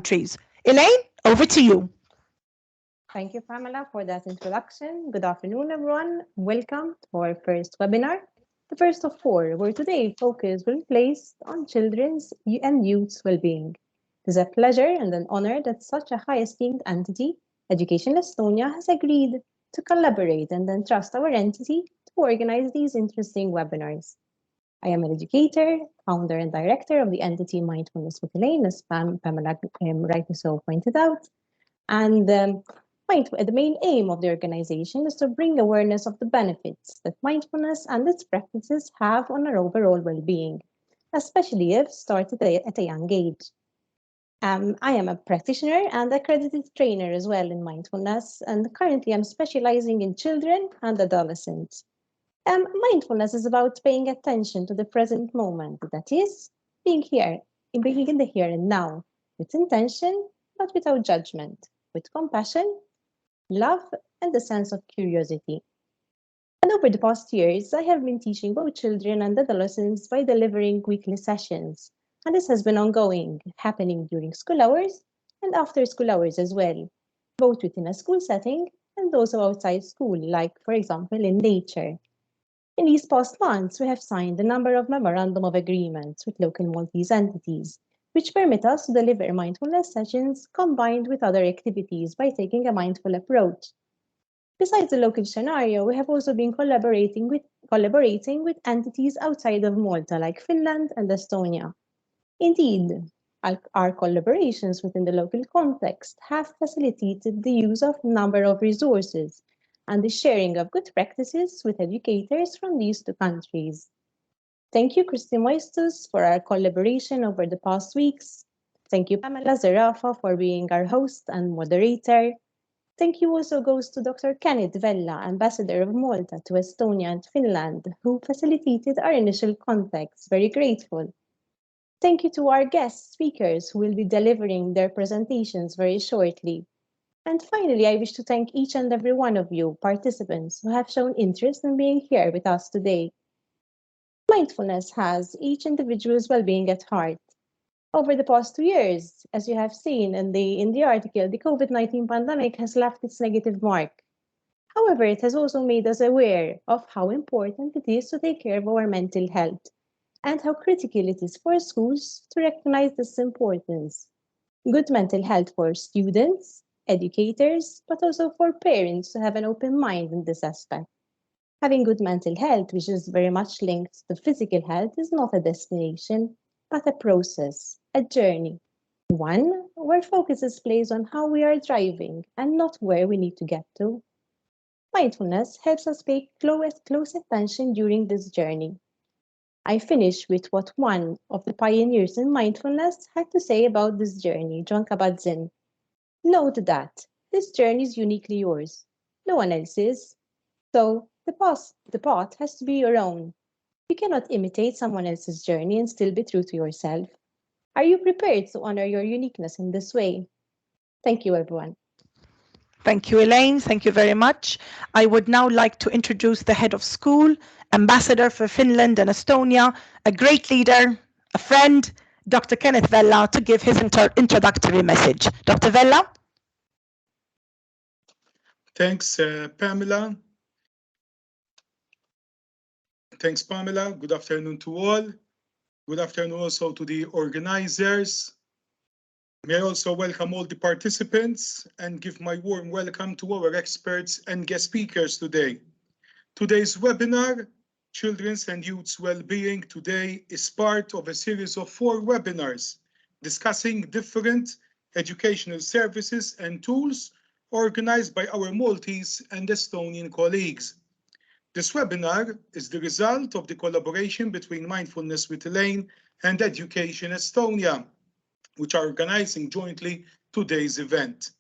countries. Elaine, over to you. Thank you, Pamela, for that introduction. Good afternoon, everyone. Welcome to our first webinar, the first of four, where today focus will be placed on children's and youth's well-being. It is a pleasure and an honor that such a high-esteemed entity, Education Estonia, has agreed to collaborate and entrust our entity to organize these interesting webinars. I am an educator, founder and director of the entity Mindfulness with Elaine, as Pamela rightly so pointed out. And the main aim of the organization is to bring awareness of the benefits that mindfulness and its practices have on our overall well-being, especially if started at a young age. I am a practitioner and accredited trainer as well in mindfulness, and currently I'm specializing in children and adolescents. Mindfulness is about paying attention to the present moment, that is, being in the here and now, with intention, but without judgment, with compassion, love, and a sense of curiosity. And over the past years, I have been teaching both children and adolescents by delivering weekly sessions. And this has been ongoing, happening during school hours and after school hours as well, both within a school setting and also outside school, like, for example, in nature. In these past months, we have signed a number of memorandum of agreements with local Maltese entities, which permit us to deliver mindfulness sessions combined with other activities by taking a mindful approach. Besides the local scenario, we have also been collaborating with entities outside of Malta, like Finland and Estonia. Indeed, our collaborations within the local context have facilitated the use of a number of resources and the sharing of good practices with educators from these two countries. Thank you, Kersti Peenema, for our collaboration over the past weeks. Thank you, Pamela Zerafa, for being our host and moderator. Thank you also goes to Dr. Kenneth, Vella, Ambassador of Malta to Estonia and Finland, who facilitated our initial contacts. Very grateful. Thank you to our guest speakers who will be delivering their presentations very shortly. And finally, I wish to thank each and every one of you participants who have shown interest in being here with us today. Mindfulness has each individual's well-being at heart. Over the past 2 years, as you have seen in the article, the COVID-19 pandemic has left its negative mark. However, it has also made us aware of how important it is to take care of our mental health and how critical it is for schools to recognize this importance. Good mental health for students, educators, but also for parents to have an open mind in this aspect. Having good mental health, which is very much linked to physical health, is not a destination, but a process, a journey. One where focus is placed on how we are driving and not where we need to get to. Mindfulness helps us pay close attention during this journey. I finish with what one of the pioneers in mindfulness had to say about this journey, John Kabat-Zinn. Note that this journey is uniquely yours, no one else's. So the path has to be your own. You cannot imitate someone else's journey and still be true to yourself. Are you prepared to honor your uniqueness in this way? Thank you, everyone. Thank you, Elaine. Thank you very much. I would now like to introduce the head of school, ambassador for Finland and Estonia, a great leader, a friend, Dr. Kenneth Vella, to give his introductory message. Dr. Vella? Thanks, Pamela. Thanks, Pamela. Good afternoon to all. Good afternoon also to the organizers. May I also welcome all the participants and give my warm welcome to our experts and guest speakers today. Today's webinar, Children's and Youth's Wellbeing Today, is part of a series of 4 webinars discussing different educational services and tools organized by our Maltese and Estonian colleagues. This webinar is the result of the collaboration between Mindfulness with Elaine and Education Estonia, which are organizing jointly today's event.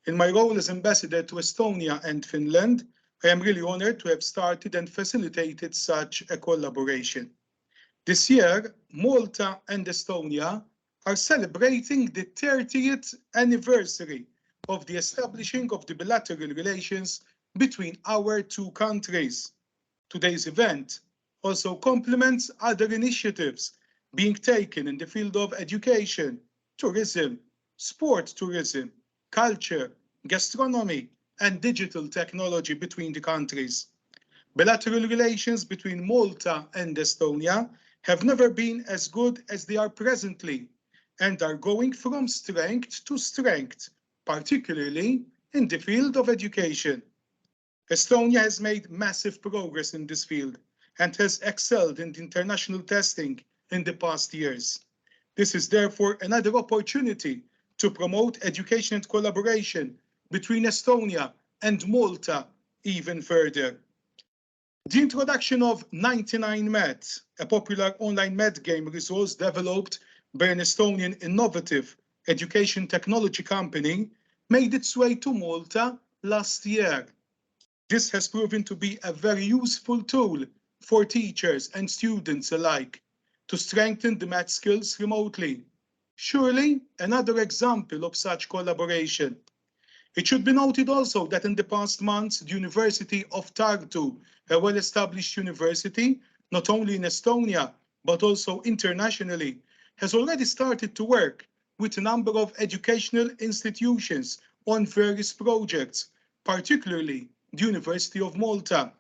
In my role as ambassador to Estonia and Finland, I am really honored to have started and facilitated such a collaboration. This year, Malta and Estonia are celebrating the 30th anniversary of the establishing of the bilateral relations between our 2 countries. Today's event also complements other initiatives being taken in the field of education, tourism, sport tourism, culture, gastronomy, and digital technology between the countries. Bilateral relations between Malta and Estonia have never been as good as they are presently and are going from strength to strength, particularly in the field of education. Estonia has made massive progress in this field and has excelled in international testing in the past years. This is therefore another opportunity to promote education and collaboration between Estonia and Malta even further. The introduction of 99 Math, a popular online math game resource developed by an Estonian innovative education technology company, made its way to Malta last year. This has proven to be a very useful tool for teachers and students alike to strengthen the math skills remotely. Surely another example of such collaboration. It should be noted also that in the past months, the University of Tartu, a well-established university, not only in Estonia, but also internationally, has already started to work with a number of educational institutions on various projects, particularly the University of Malta.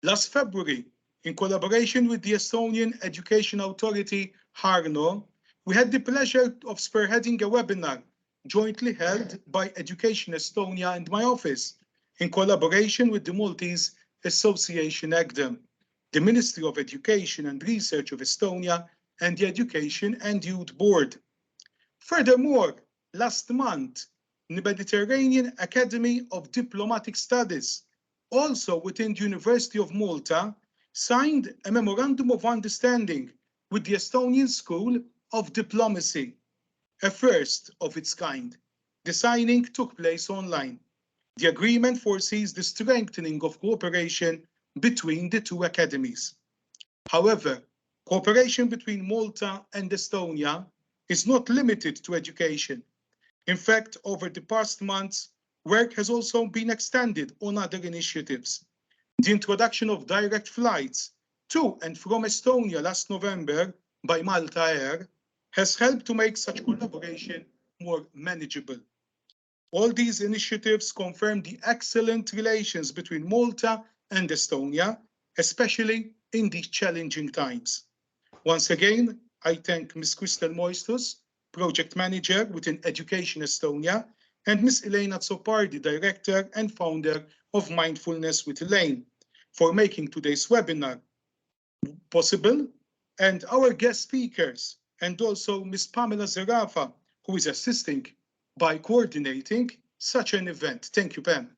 Last February, in collaboration with the Estonian Education Authority, Harno, we had the pleasure of spearheading a webinar jointly held by Education Estonia and my office, in collaboration with the Maltese Association EGDEM, the Ministry of Education and Research of Estonia, and the Education and Youth Board. Furthermore, last month, the Mediterranean Academy of Diplomatic Studies, also within the University of Malta, signed a Memorandum of Understanding with the Estonian School of Diplomacy, a first of its kind. The signing took place online. The agreement foresees the strengthening of cooperation between the two academies. However, cooperation between Malta and Estonia is not limited to education. In fact, over the past months, work has also been extended on other initiatives. The introduction of direct flights to and from Estonia last November by Malta Air has helped to make such collaboration more manageable. All these initiatives confirm the excellent relations between Malta and Estonia, especially in these challenging times. Once again, I thank Ms. Kristel Moistus, Project Manager within Education Estonia, and Ms. Elaine Azzopardi, Director and Founder of Mindfulness with Elaine, for making today's webinar possible, and our guest speakers, and also Ms. Pamela Zerafa, who is assisting by coordinating such an event. Thank you, Pam.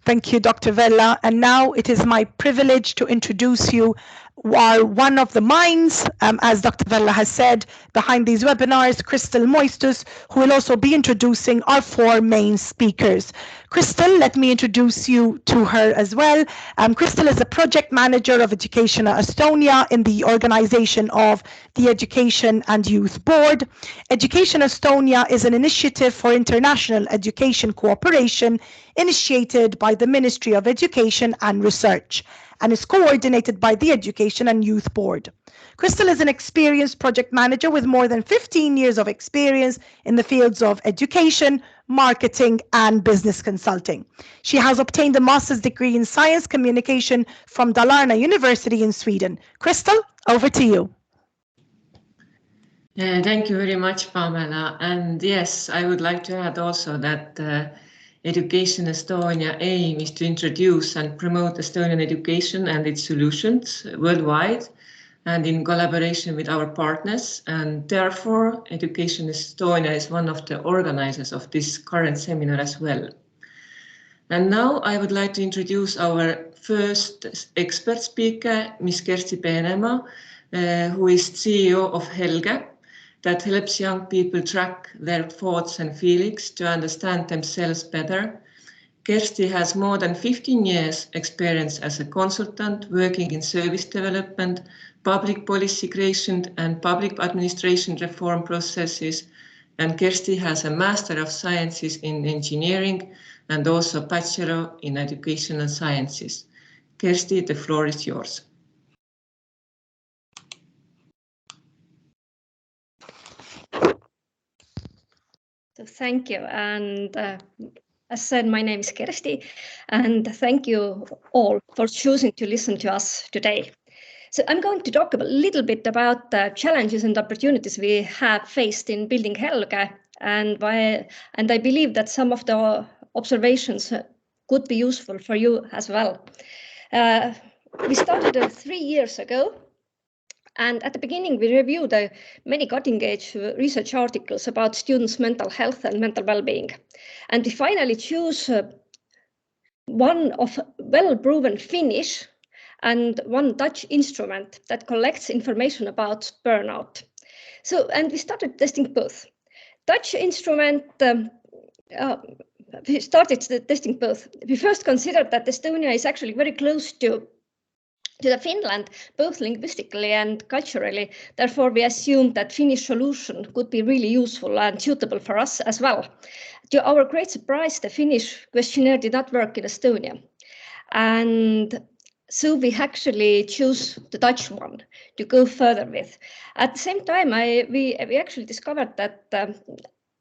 Thank you, Dr. Vella. And now it is my privilege to introduce you one of the minds, as Dr. Vella has said, behind these webinars, Kristel Moistus, who will also be introducing our four main speakers. Kristel, let me introduce you to her as well. Kristel is a project manager of Education Estonia in the organization of the Education and Youth Board. Education Estonia is an initiative for international education cooperation initiated by the Ministry of Education and Research and is coordinated by the Education and Youth Board. Kristel is an experienced project manager with more than 15 years of experience in the fields of education, marketing, and business consulting. She has obtained a master's degree in science communication from Dalarna University in Sweden. Kristel, over to you. Thank you very much, Pamela. And yes, I would like to add also that Education Estonia aim is to introduce and promote Estonian education and its solutions worldwide and in collaboration with our partners. And therefore, Education Estonia is one of the organizers of this current seminar as well. And now I would like to introduce our first expert speaker, Ms Kersti Peenema, who is CEO of Helge, that helps young people track their thoughts and feelings to understand themselves better. Kersti has more than 15 years experience as a consultant working in service development, public policy creation and public administration reform processes. And Kersti has a Master of Sciences in Engineering and also Bachelor in Educational Sciences. Kersti, the floor is yours. So thank you. And as said, my name is Kersti, and thank you all for choosing to listen to us today. So I'm going to talk a little bit about the challenges and opportunities we have faced in building Helge, and I believe that some of the observations could be useful for you as well. We started 3 years ago. And at the beginning, we reviewed many cutting-edge research articles about students' mental health and mental well-being. And we finally choose one of well-proven Finnish and one Dutch instrument that collects information about burnout. So, and we started testing both. Dutch instrument, we started testing both. We first considered that Estonia is actually very close to the Finland, both linguistically and culturally. Therefore, we assumed that Finnish solution could be really useful and suitable for us as well. To our great surprise, the Finnish questionnaire did not work in Estonia. And so we actually chose the Dutch one to go further with. At the same time, we actually discovered that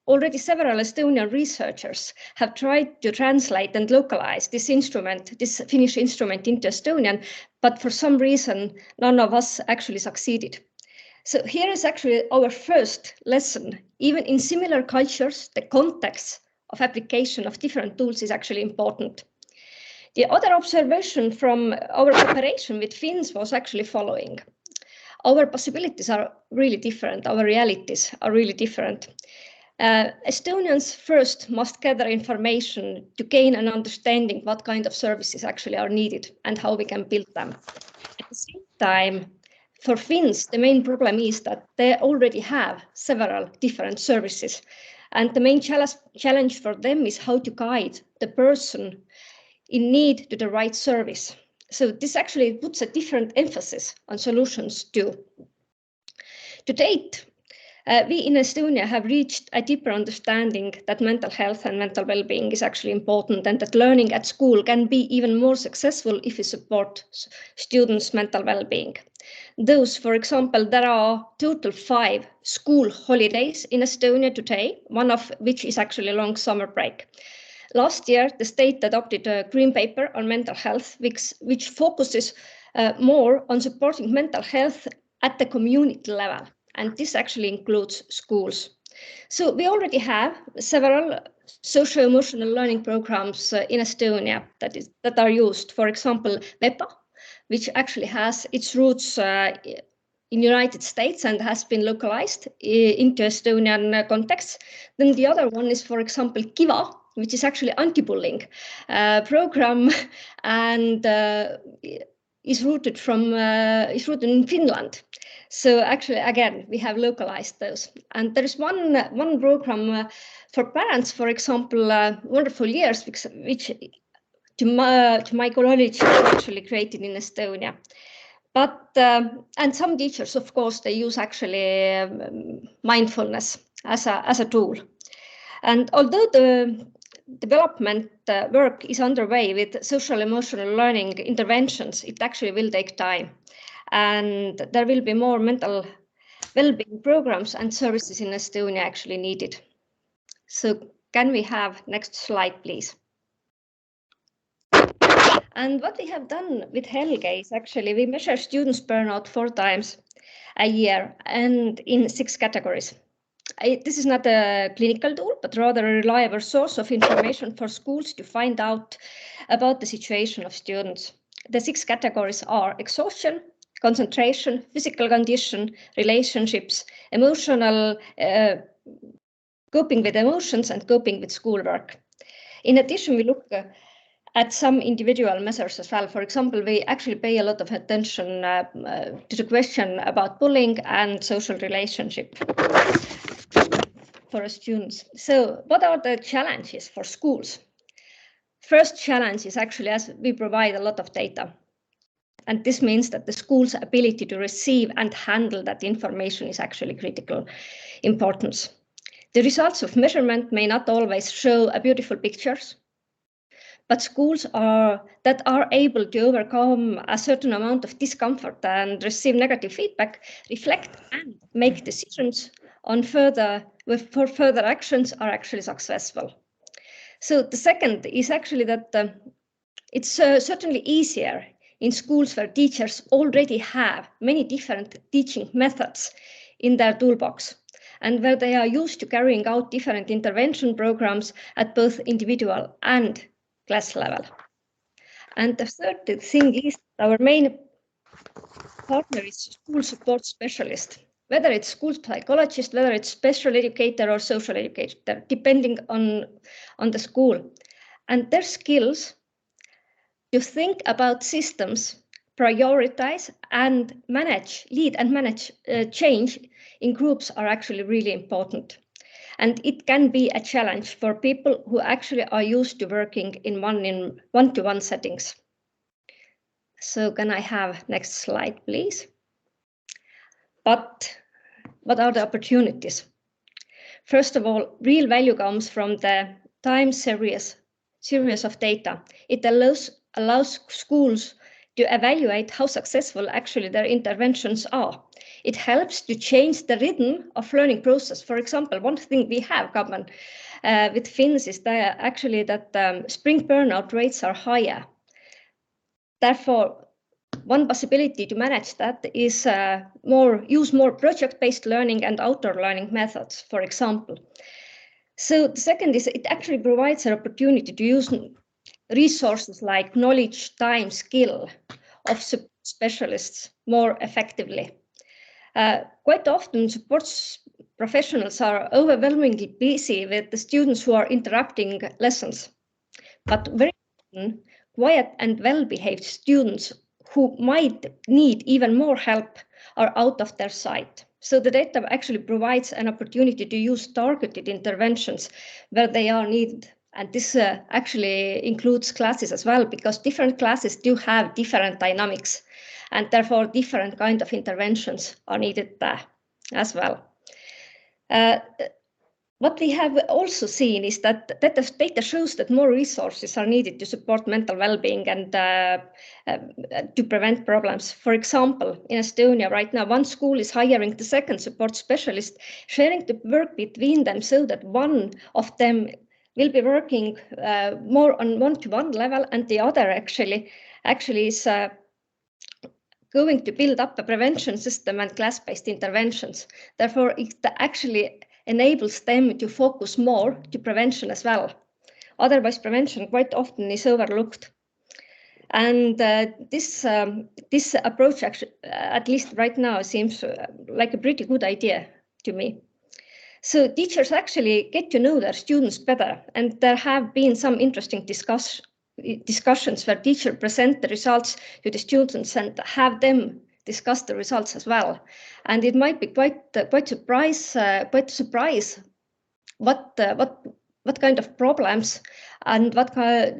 already several Estonian researchers have tried to translate and localize this instrument, this Finnish instrument, into Estonian, but for some reason, none of us actually succeeded. So here is actually our first lesson. Even in similar cultures, the context of application of different tools is actually important. The other observation from our cooperation with Finns was actually following. Our possibilities are really different. Our realities are really different. Estonians first must gather information to gain an understanding what kind of services actually are needed and how we can build them. At the same time, for Finns, the main problem is that they already have several different services. And the main challenge for them is how to guide the person in need to the right service. So this actually puts a different emphasis on solutions too. To date, we in Estonia have reached a deeper understanding that mental health and mental well-being is actually important, and that learning at school can be even more successful if we support students' mental well-being. Those, for example, there are total 5 school holidays in Estonia today, one of which is actually a long summer break. Last year, the state adopted a green paper on mental health, which focuses more on supporting mental health at the community level. And this actually includes schools. So we already have several socio-emotional learning programs in Estonia that are used. For example, VEPA, which actually has its roots in United States and has been localized into Estonian context. Then the other one is, for example, KIVA, which is actually anti-bullying program and is rooted in Finland. So actually, again, we have localized those. And there is one program for parents, for example, Wonderful Years, which to my knowledge is actually created in Estonia. But and some teachers, of course, they use actually mindfulness as a tool. And although the development work is underway with social emotional learning interventions, it actually will take time. And there will be more mental well-being programs and services in Estonia actually needed. So can we have next slide, please? And what we have done with Helge is actually we measure students' burnout 4 times a year and in 6 categories. This is not a clinical tool, but rather a reliable source of information for schools to find out about the situation of students. The 6 categories are exhaustion, concentration, physical condition, relationships, emotional, coping with emotions, and coping with schoolwork. In addition, we look at some individual measures as well. For example, we actually pay a lot of attention to the question about bullying and social relationship for students. So what are the challenges for schools? First challenge is actually as we provide a lot of data. And this means that the school's ability to receive and handle that information is actually critical importance. The results of measurement may not always show a beautiful pictures, but schools that are able to overcome a certain amount of discomfort and receive negative feedback reflect and make decisions for further actions are actually successful. So the second is actually that it's certainly easier in schools where teachers already have many different teaching methods in their toolbox and where they are used to carrying out different intervention programs at both individual and class level. And the third thing is our main partner is school support specialist, whether it's school psychologist, whether it's special educator or social educator, depending on the school. And their skills to think about systems, prioritize and lead and manage change in groups are actually really important. And it can be a challenge for people who actually are used to working in one-to-one settings. So can I have next slide, please? But what are the opportunities? First of all, real value comes from the time series of data. It allows schools to evaluate how successful actually their interventions are. It helps to change the rhythm of learning process. For example, one thing we have common with Finns is that actually that spring burnout rates are higher. Therefore, one possibility to manage that is use more project-based learning and outdoor learning methods, for example. So the second is it actually provides an opportunity to use resources like knowledge, time, skill of specialists more effectively. Quite often, support professionals are overwhelmingly busy with the students who are interrupting lessons, but very often, quiet and well-behaved students who might need even more help are out of their sight. So the data actually provides an opportunity to use targeted interventions where they are needed. And this actually includes classes as well, because different classes do have different dynamics, and therefore different kind of interventions are needed there as well. What we have also seen is that the data shows that more resources are needed to support mental well-being and to prevent problems. For example, in Estonia right now, one school is hiring the second support specialist, sharing the work between them so that one of them will be working more on one-to-one level, and the other actually is going to build up a prevention system and class-based interventions. Therefore, it actually enables them to focus more to prevention as well. Otherwise, prevention quite often is overlooked. And this approach, actually, at least right now, seems like a pretty good idea to me. So teachers actually get to know their students better, and there have been some interesting discussions where teachers present the results to the students and have them discuss the results as well. And it might be quite a surprise what kind of problems and what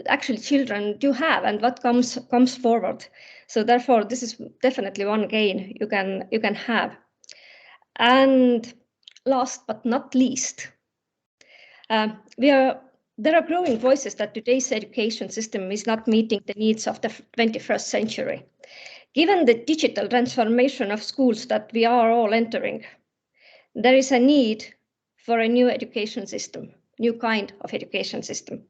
actually children do have and what comes forward. So therefore, this is definitely one gain you can have. And last but not least, there are growing voices that today's education system is not meeting the needs of the 21st century. Given the digital transformation of schools that we are all entering, there is a need for a new education system, new kind of education system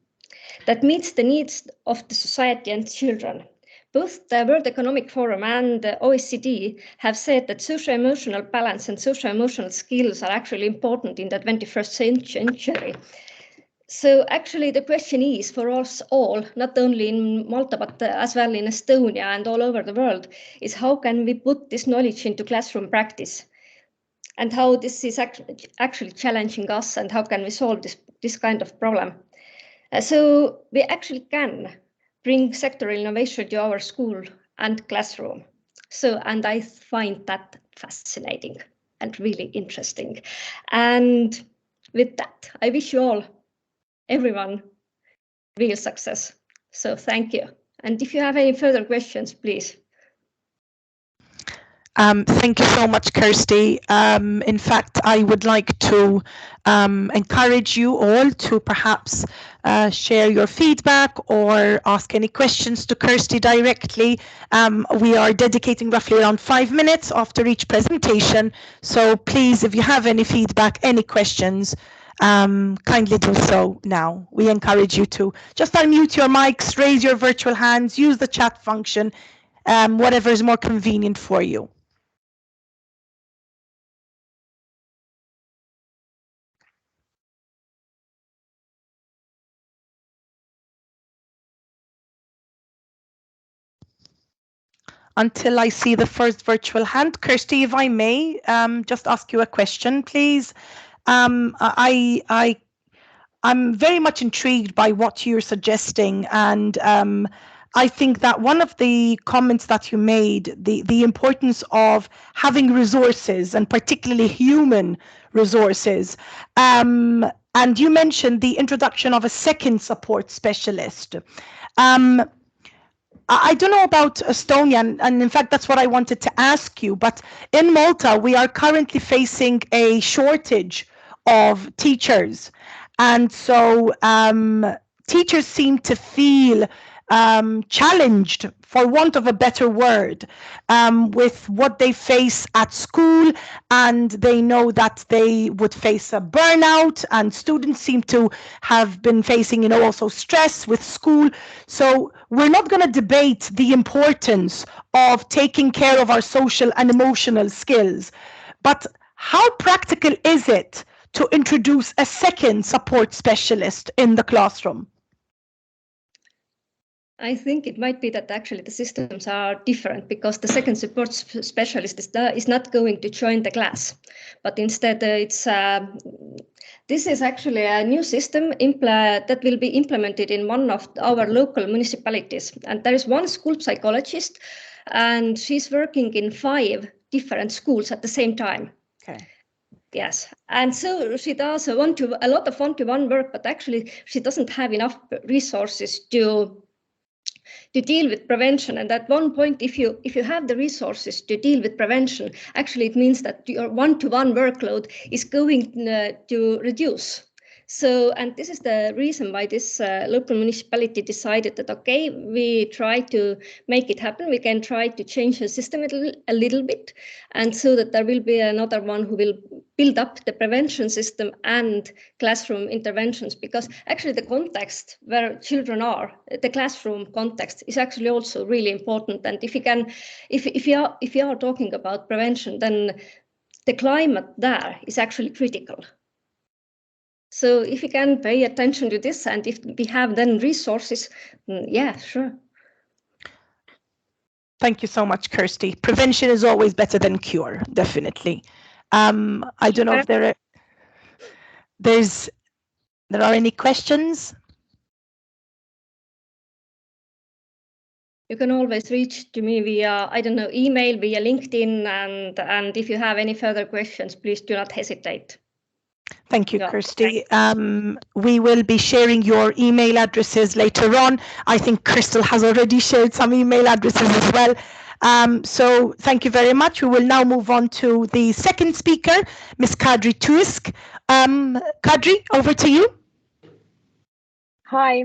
that meets the needs of the society and children. Both the World Economic Forum and the OECD have said that socio-emotional balance and socio-emotional skills are actually important in the 21st century. So actually the question is for us all, not only in Malta, but as well in Estonia and all over the world, is how can we put this knowledge into classroom practice? And how this is actually challenging us, and how can we solve this kind of problem? So we actually can bring sectoral innovation to our school and classroom. So, and I find that fascinating and really interesting. And with that, I wish you all, everyone, real success. So thank you. And if you have any further questions, please. Thank you so much, Kersti. In fact, I would like to encourage you all to perhaps share your feedback or ask any questions to Kersti directly. We are dedicating roughly around 5 minutes after each presentation. So please, if you have any feedback, any questions, kindly do so now. We encourage you to just unmute your mics, raise your virtual hands, use the chat function, whatever is more convenient for you. Until I see the first virtual hand, Kersti, if I may, just ask you a question, please. I'm very much intrigued by what you're suggesting, and I think that one of the comments that you made, the importance of having resources, and particularly human resources, and you mentioned the introduction of a second support specialist. I don't know about Estonia, and in fact, that's what I wanted to ask you, but in Malta, we are currently facing a shortage of teachers. And so teachers seem to feel challenged, for want of a better word, with what they face at school, and they know that they would face a burnout, and students seem to have been facing, also stress with school. So we're not going to debate the importance of taking care of our social and emotional skills, but how practical is it to introduce a second support specialist in the classroom? I think it might be that actually the systems are different, because the second support specialist is not going to join the class, but instead this is actually a new system that will be implemented in one of our local municipalities. And there is one school psychologist, and she's working in 5 different schools at the same time. Okay. Yes, and so she does a lot of one-to-one work, but actually she doesn't have enough resources to deal with prevention. And at one point, if you have the resources to deal with prevention, actually it means that your one-to-one workload is going to reduce. So, and this is the reason why this local municipality decided that, okay, we try to make it happen. We can try to change the system a little bit, and so that there will be another one who will build up the prevention system and classroom interventions, because actually the context where children are, the classroom context, is actually also really important. And if you are talking about prevention, then the climate there is actually critical. So if you can pay attention to this, and if we have then resources, yeah, sure. Thank you so much, Kersti. Prevention is always better than cure, definitely. I don't know if there are any questions. You can always reach to me via, I don't know, email, via LinkedIn, and if you have any further questions, please do not hesitate. Thank you, Kersti. We will be sharing your email addresses later on. I think Crystal has already shared some email addresses as well. So thank you very much. We will now move on to the second speaker, Ms. Kadri Tuisk. Kadri, over to you. Hi.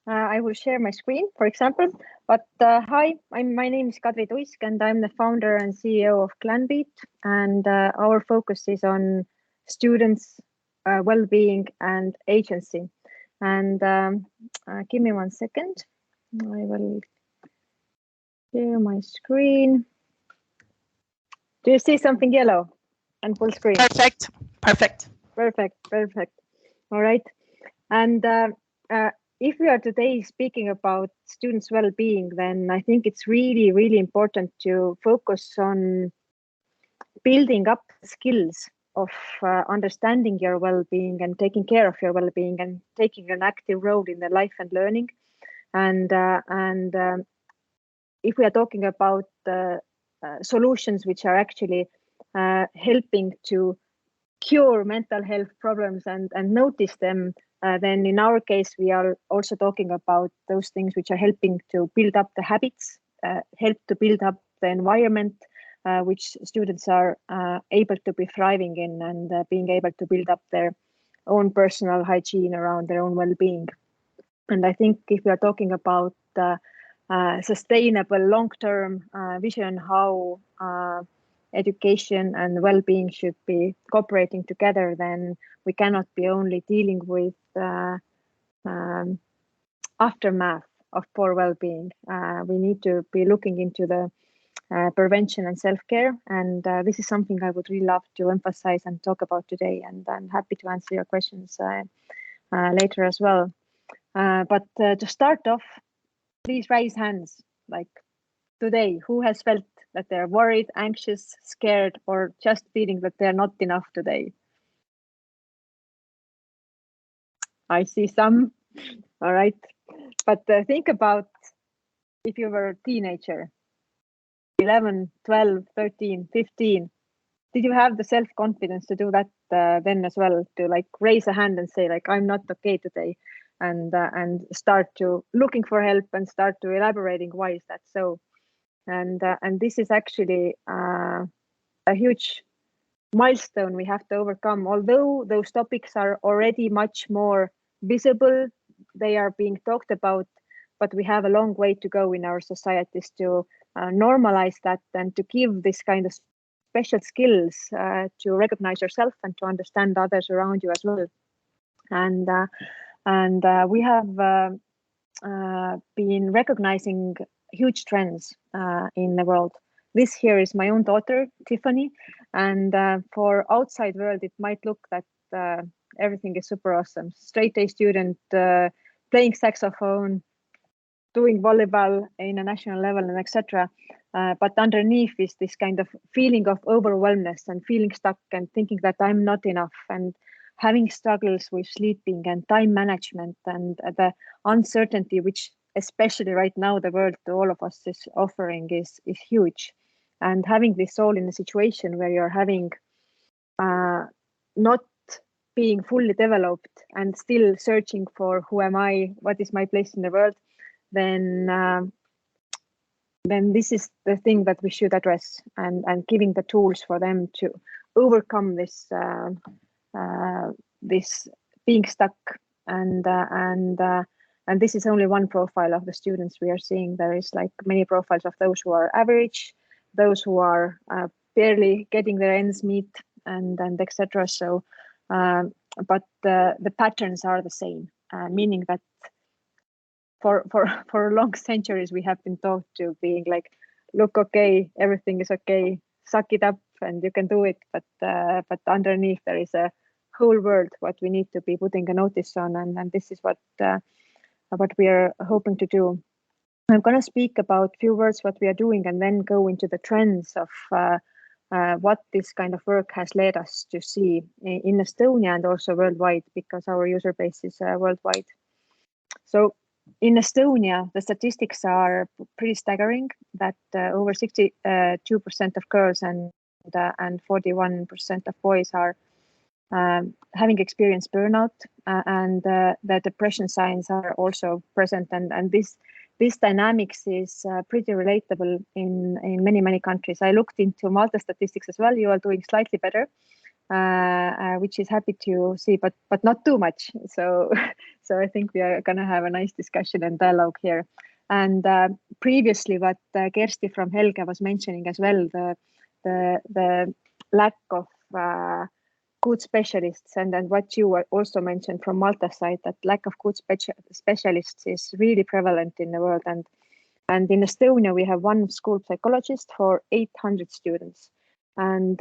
I will share my screen, for example. But hi, my name is Kadri Tuisk, and I'm the founder and CEO of Clanbeat. And our focus is on students' well-being and agency. And give me 1 second. I will share my screen. Do you see something yellow and full screen? Perfect. Perfect. Perfect. Perfect. All right. And if we are today speaking about students' well-being, then I think it's really, really important to focus on building up skills of understanding your well-being and taking care of your well-being and taking an active role in the life and learning. And if we are talking about solutions which are actually helping to cure mental health problems and notice them, then in our case, we are also talking about those things which are helping to build up the habits, help to build up the environment which students are able to be thriving in and being able to build up their own personal hygiene around their own well-being. And I think if we are talking about sustainable long-term vision, how education and well-being should be cooperating together, then we cannot be only dealing with aftermath of poor well-being. We need to be looking into the prevention and self-care, and this is something I would really love to emphasize and talk about today, and I'm happy to answer your questions later as well. But to start off, please raise hands, like today, who has felt that they're worried, anxious, scared, or just feeling that they're not enough today? I see some. All right. But think about if you were a teenager, 11, 12, 13, 15, did you have the self-confidence to do that then as well, to like raise a hand and say like, I'm not okay today, and start to looking for help and start to elaborating why is that so? And this is actually a huge milestone we have to overcome. Although those topics are already much more visible, they are being talked about, but we have a long way to go in our societies to normalize that and to give this kind of special skills to recognize yourself and to understand others around you as well. And we have been recognizing huge trends in the world. This here is my own daughter, Tiffany, and for outside world, it might look that everything is super awesome. Straight A student, playing saxophone, doing volleyball in a national level, and etc. But underneath is this kind of feeling of overwhelmness and feeling stuck and thinking that I'm not enough, and having struggles with sleeping and time management and the uncertainty, which especially right now the world to all of us is offering is huge. And having this all in a situation where you're having not being fully developed and still searching for who am I, what is my place in the world, then this is the thing that we should address, and giving the tools for them to overcome this this being stuck. And this is only one profile of the students we are seeing. There is like many profiles of those who are average, those who are barely getting their ends meet, and etc. So, but the patterns are the same, meaning that for long centuries we have been taught to being like, look, okay, everything is okay, suck it up, and you can do it. But underneath there is a whole world what we need to be putting a notice on, and this is what we are hoping to do. I'm going to speak about a few words what we are doing, and then go into the trends of what this kind of work has led us to see in Estonia and also worldwide, because our user base is worldwide. So in Estonia, the statistics are pretty staggering, that over 62% of girls and 41% of boys are having experienced burnout, and the depression signs are also present. And this dynamics is pretty relatable in many countries. I looked into Malta statistics as well. You are doing slightly better, which is happy to see, but not too much. So I think we are going to have a nice discussion and dialogue here. And previously, what Kersti from Helge was mentioning as well, the lack of good specialists, and what you also mentioned from Malta side, that lack of good specialists is really prevalent in the world. And in Estonia, we have one school psychologist for 800 students. And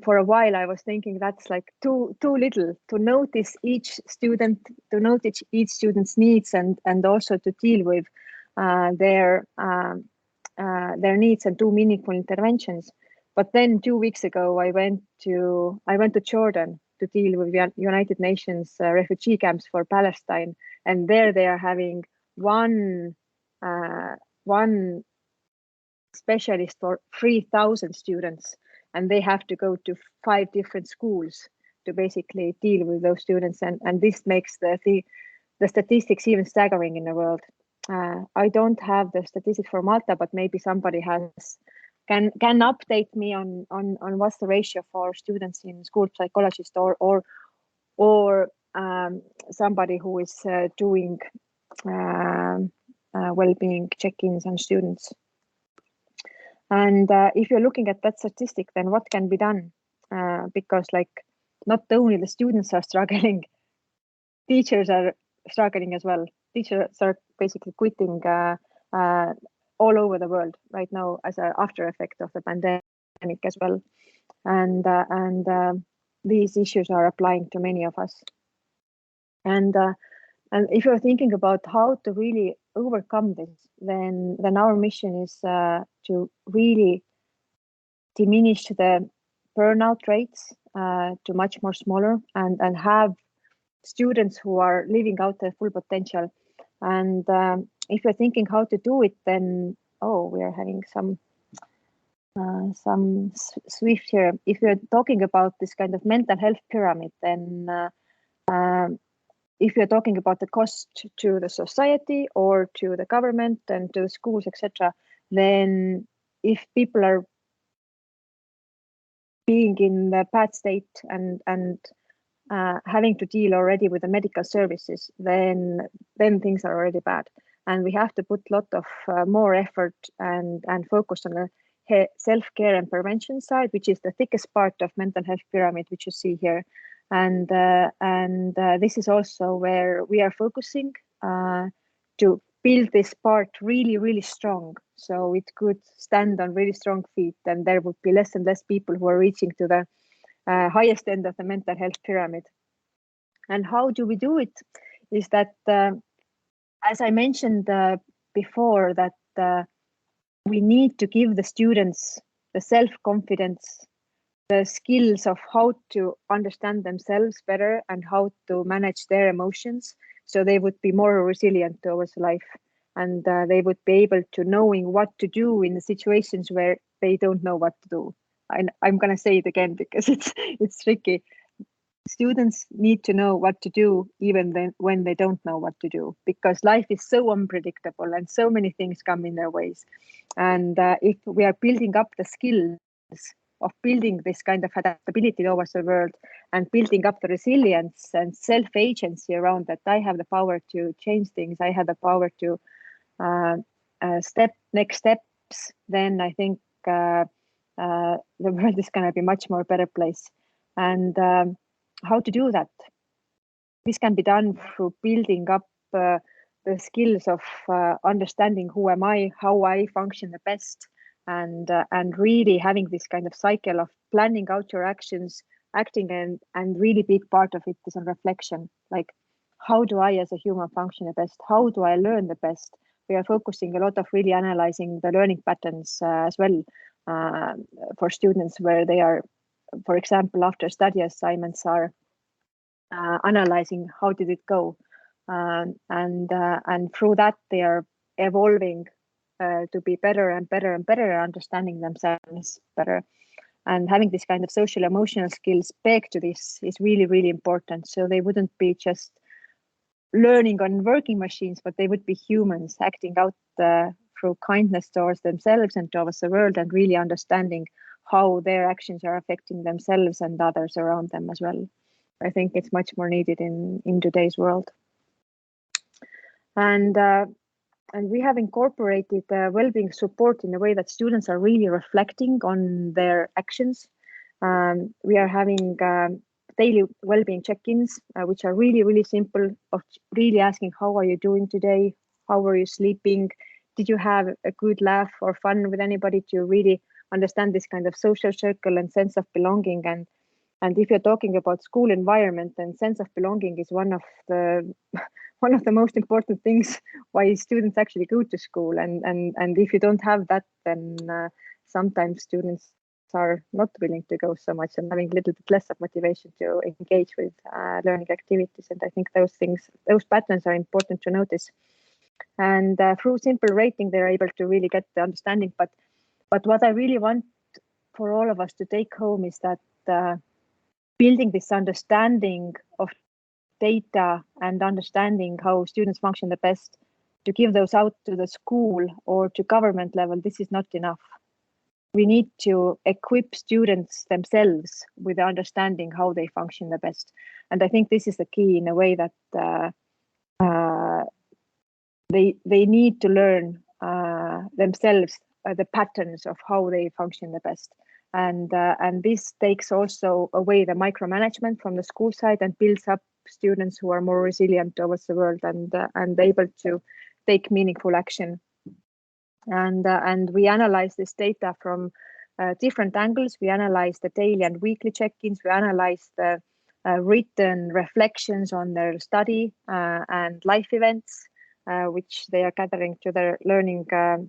for a while, I was thinking that's like too little to notice each student, to notice each student's needs, and also to deal with their needs and do meaningful interventions. But then 2 weeks ago, I went to Jordan to deal with United Nations refugee camps for Palestine, and there they are having one specialist for 3,000 students, and they have to go to 5 different schools to basically deal with those students, and this makes the statistics even staggering in the world. I don't have the statistics for Malta, but maybe somebody has can update me on what's the ratio for students in school psychologist or somebody who is doing well-being check-ins on students. And if you're looking at that statistic, then what can be done? Because like not only the students are struggling, teachers are struggling as well. Teachers are basically quitting all over the world right now as an after effect of the pandemic as well. And these issues are applying to many of us. And if you're thinking about how to really overcome this, then our mission is to really diminish the burnout rates to much more smaller and have students who are living out their full potential. And if you're thinking how to do it, then we are having some swift here. If you're talking about this kind of mental health pyramid, then if you're talking about the cost to the society or to the government and to the schools, etc., then if people are being in the bad state and having to deal already with the medical services, then things are already bad. And we have to put a lot of more effort and focus on the self-care and prevention side, which is the thickest part of mental health pyramid, which you see here. And this is also where we are focusing to build this part really, really strong. So it could stand on really strong feet, and there would be less and less people who are reaching to the highest end of the mental health pyramid. And how do we do it? Is that, as I mentioned before, that we need to give the students the self-confidence, the skills of how to understand themselves better and how to manage their emotions, so they would be more resilient towards life, and they would be able to knowing what to do in the situations where they don't know what to do. And I'm going to say it again because it's tricky. Students need to know what to do even then when they don't know what to do, because life is so unpredictable and so many things come in their ways. And if we are building up the skills of building this kind of adaptability towards the world and building up the resilience and self-agency around that, I have the power to change things, I have the power to next steps, then I think the world is going to be much more better place. And how to do that? This can be done through building up the skills of understanding who am I, how I function the best, and really having this kind of cycle of planning out your actions, acting, and really big part of it is on reflection. Like, how do I as a human function the best? How do I learn the best? We are focusing a lot of really analyzing the learning patterns as well for students, where they are, for example, after study assignments are analyzing how did it go, and through that they are evolving to be better and better and better, understanding themselves better. And having this kind of social emotional skills pegged to this is really, really important. So they wouldn't be just learning on working machines, but they would be humans acting out through kindness towards themselves and towards the world, and really understanding how their actions are affecting themselves and others around them as well. I think it's much more needed in today's world. And we have incorporated well-being support in a way that students are really reflecting on their actions. We are having daily well-being check-ins, which are really, really simple, of really asking, how are you doing today? How are you sleeping? Did you have a good laugh or fun with anybody, to really understand this kind of social circle and sense of belonging? And if you're talking about school environment, then sense of belonging is one of the most important things why students actually go to school. And if you don't have that, then sometimes students are not willing to go so much and having a little bit less of motivation to engage with learning activities. And I think those patterns are important to notice. And through simple rating, they're able to really get the understanding. But what I really want for all of us to take home is that building this understanding of data and understanding how students function the best, to give those out to the school or to government level, this is not enough. we need to equip students themselves with understanding how they function the best. And I think this is the key, in a way that they need to learn themselves the patterns of how they function the best. And this takes also away the micromanagement from the school side and builds up students who are more resilient towards the world and able to take meaningful action. And we analyze this data from different angles. We analyze the daily and weekly check-ins. We analyze the written reflections on their study and life events, which they are gathering to their learning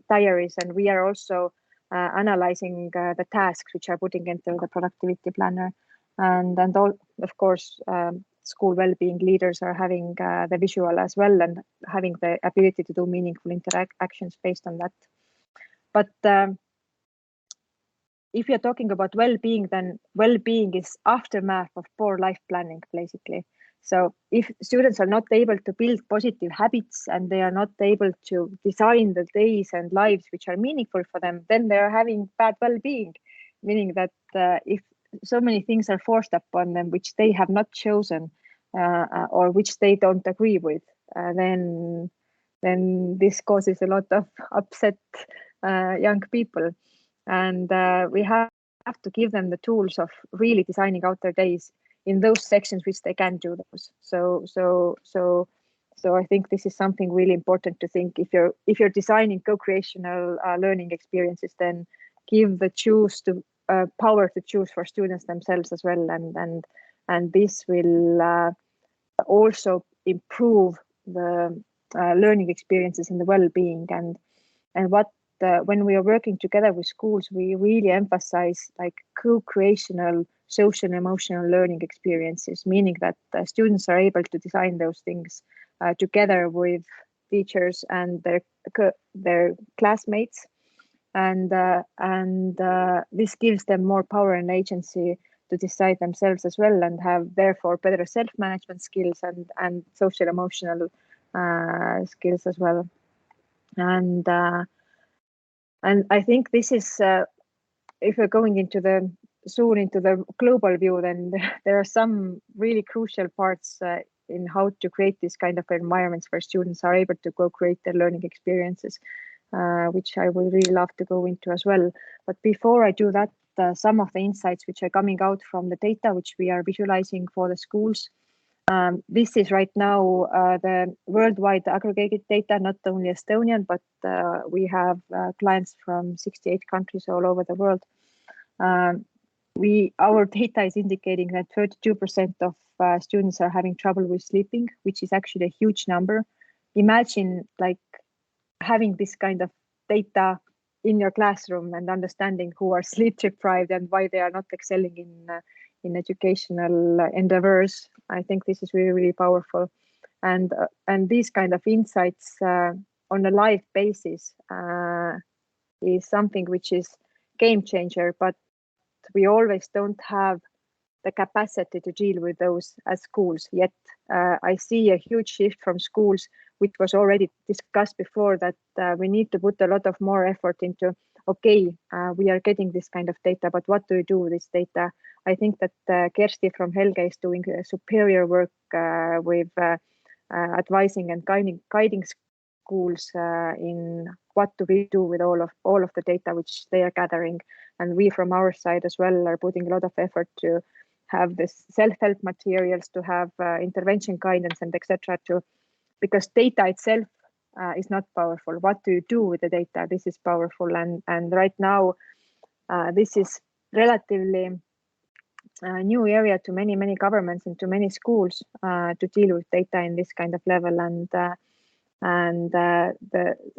diaries. And we are also analyzing the tasks which are putting into the productivity planner. And all, of course, school well-being leaders are having the visual as well, and having the ability to do meaningful interactions based on that. But if you're talking about well-being, then well-being is aftermath of poor life planning, basically. So if students are not able to build positive habits and they are not able to design the days and lives which are meaningful for them, then they're having bad well-being, meaning that if so many things are forced upon them which they have not chosen or which they don't agree with, then this causes a lot of upset young people. And we have to give them the tools of really designing out their days in those sections which they can do those. So I think this is something really important to think. If you're designing co-creational learning experiences, then give the power to choose for students themselves as well, and this will also improve the learning experiences and the well-being. And what when we are working together with schools, we really emphasize like co-creational social and emotional learning experiences, meaning that students are able to design those things together with teachers and their classmates, and this gives them more power and agency to decide themselves as well, and have therefore better self-management skills and social emotional skills as well. And I think this is, if we're going into the global view, then there are some really crucial parts in how to create this kind of environments where students are able to co-create their learning experiences, which I would really love to go into as well. But before I do that, some of the insights which are coming out from the data which we are visualizing for the schools. This is right now the worldwide aggregated data, not only Estonian, but we have clients from 68 countries all over the world. Our data is indicating that 32% of students are having trouble with sleeping, which is actually a huge number. Imagine like having this kind of data in your classroom and understanding who are sleep deprived and why they are not excelling in educational endeavors. I think this is really, really powerful. And these kind of insights on a live basis is something which is game changer, but we always don't have the capacity to deal with those as schools yet. I see a huge shift from schools, which was already discussed before, that we need to put a lot of more effort into, okay, we are getting this kind of data, but what do we do with this data? I think that Kersti from Helge is doing superior work with advising and guiding schools in what do we do with all of the data which they are gathering. And we from our side as well are putting a lot of effort to have this self-help materials, to have intervention guidance and etc. Because data itself is not powerful. What do you do with the data? This is powerful, and right now this is relatively new area to many governments and to many schools to deal with data in this kind of level, and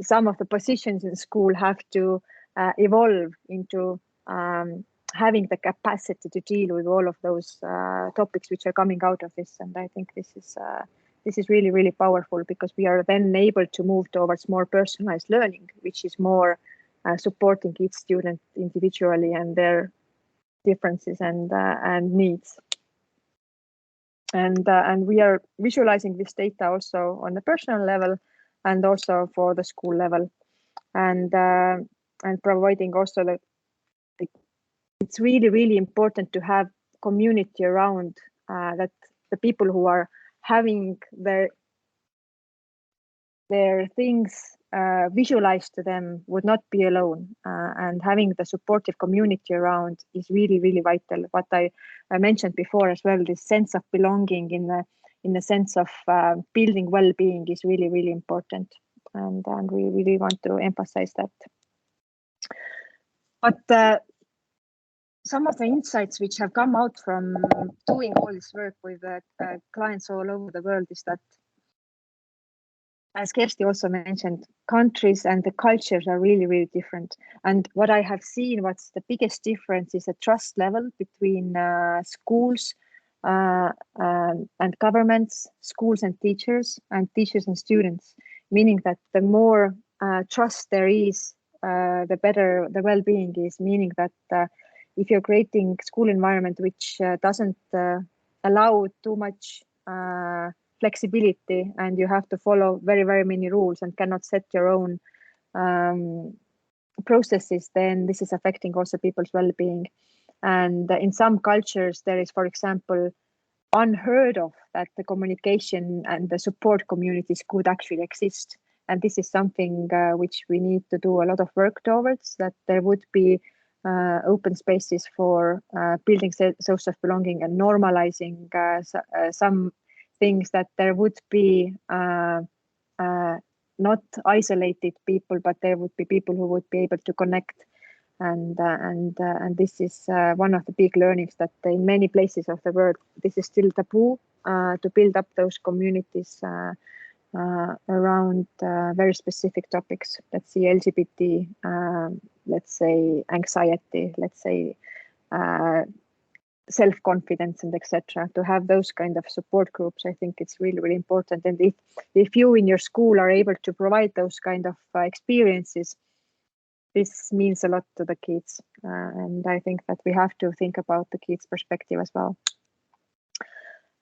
some of the positions in school have to evolve into having the capacity to deal with all of those topics which are coming out of this. And I think this is really, really powerful, because we are then able to move towards more personalized learning, which is more supporting each student individually and their differences and needs. And we are visualizing this data also on the personal level and also for the school level, and providing also the it's really, really important to have community around, that the people who are having their things visualized to them would not be alone, and having the supportive community around is really, really vital. What I mentioned before as well, this sense of belonging in the sense of building well-being is really, really important, and we really want to emphasize that. But some of the insights which have come out from doing all this work with clients all over the world is that, as Kersti also mentioned, countries and the cultures are really, really different. And what I have seen, what's the biggest difference is a trust level between schools and governments, schools and teachers and students, meaning that the more trust there is, the better the well-being is, meaning that if you're creating school environment which doesn't allow too much flexibility, and you have to follow very, very many rules and cannot set your own processes, then this is affecting also people's well-being. And in some cultures, there is, for example, unheard of that the communication and the support communities could actually exist. And this is something which we need to do a lot of work towards, that there would be open spaces for building sense of belonging and normalizing some things, that there would be not isolated people, but there would be people who would be able to connect. And this is one of the big learnings, that in many places of the world, this is still taboo to build up those communities around very specific topics. Let's see, LGBT, let's say anxiety, let's say self-confidence, and etc. To have those kind of support groups, I think it's really, really important. And if you in your school are able to provide those kind of experiences, this means a lot to the kids. And I think that we have to think about the kids' perspective as well.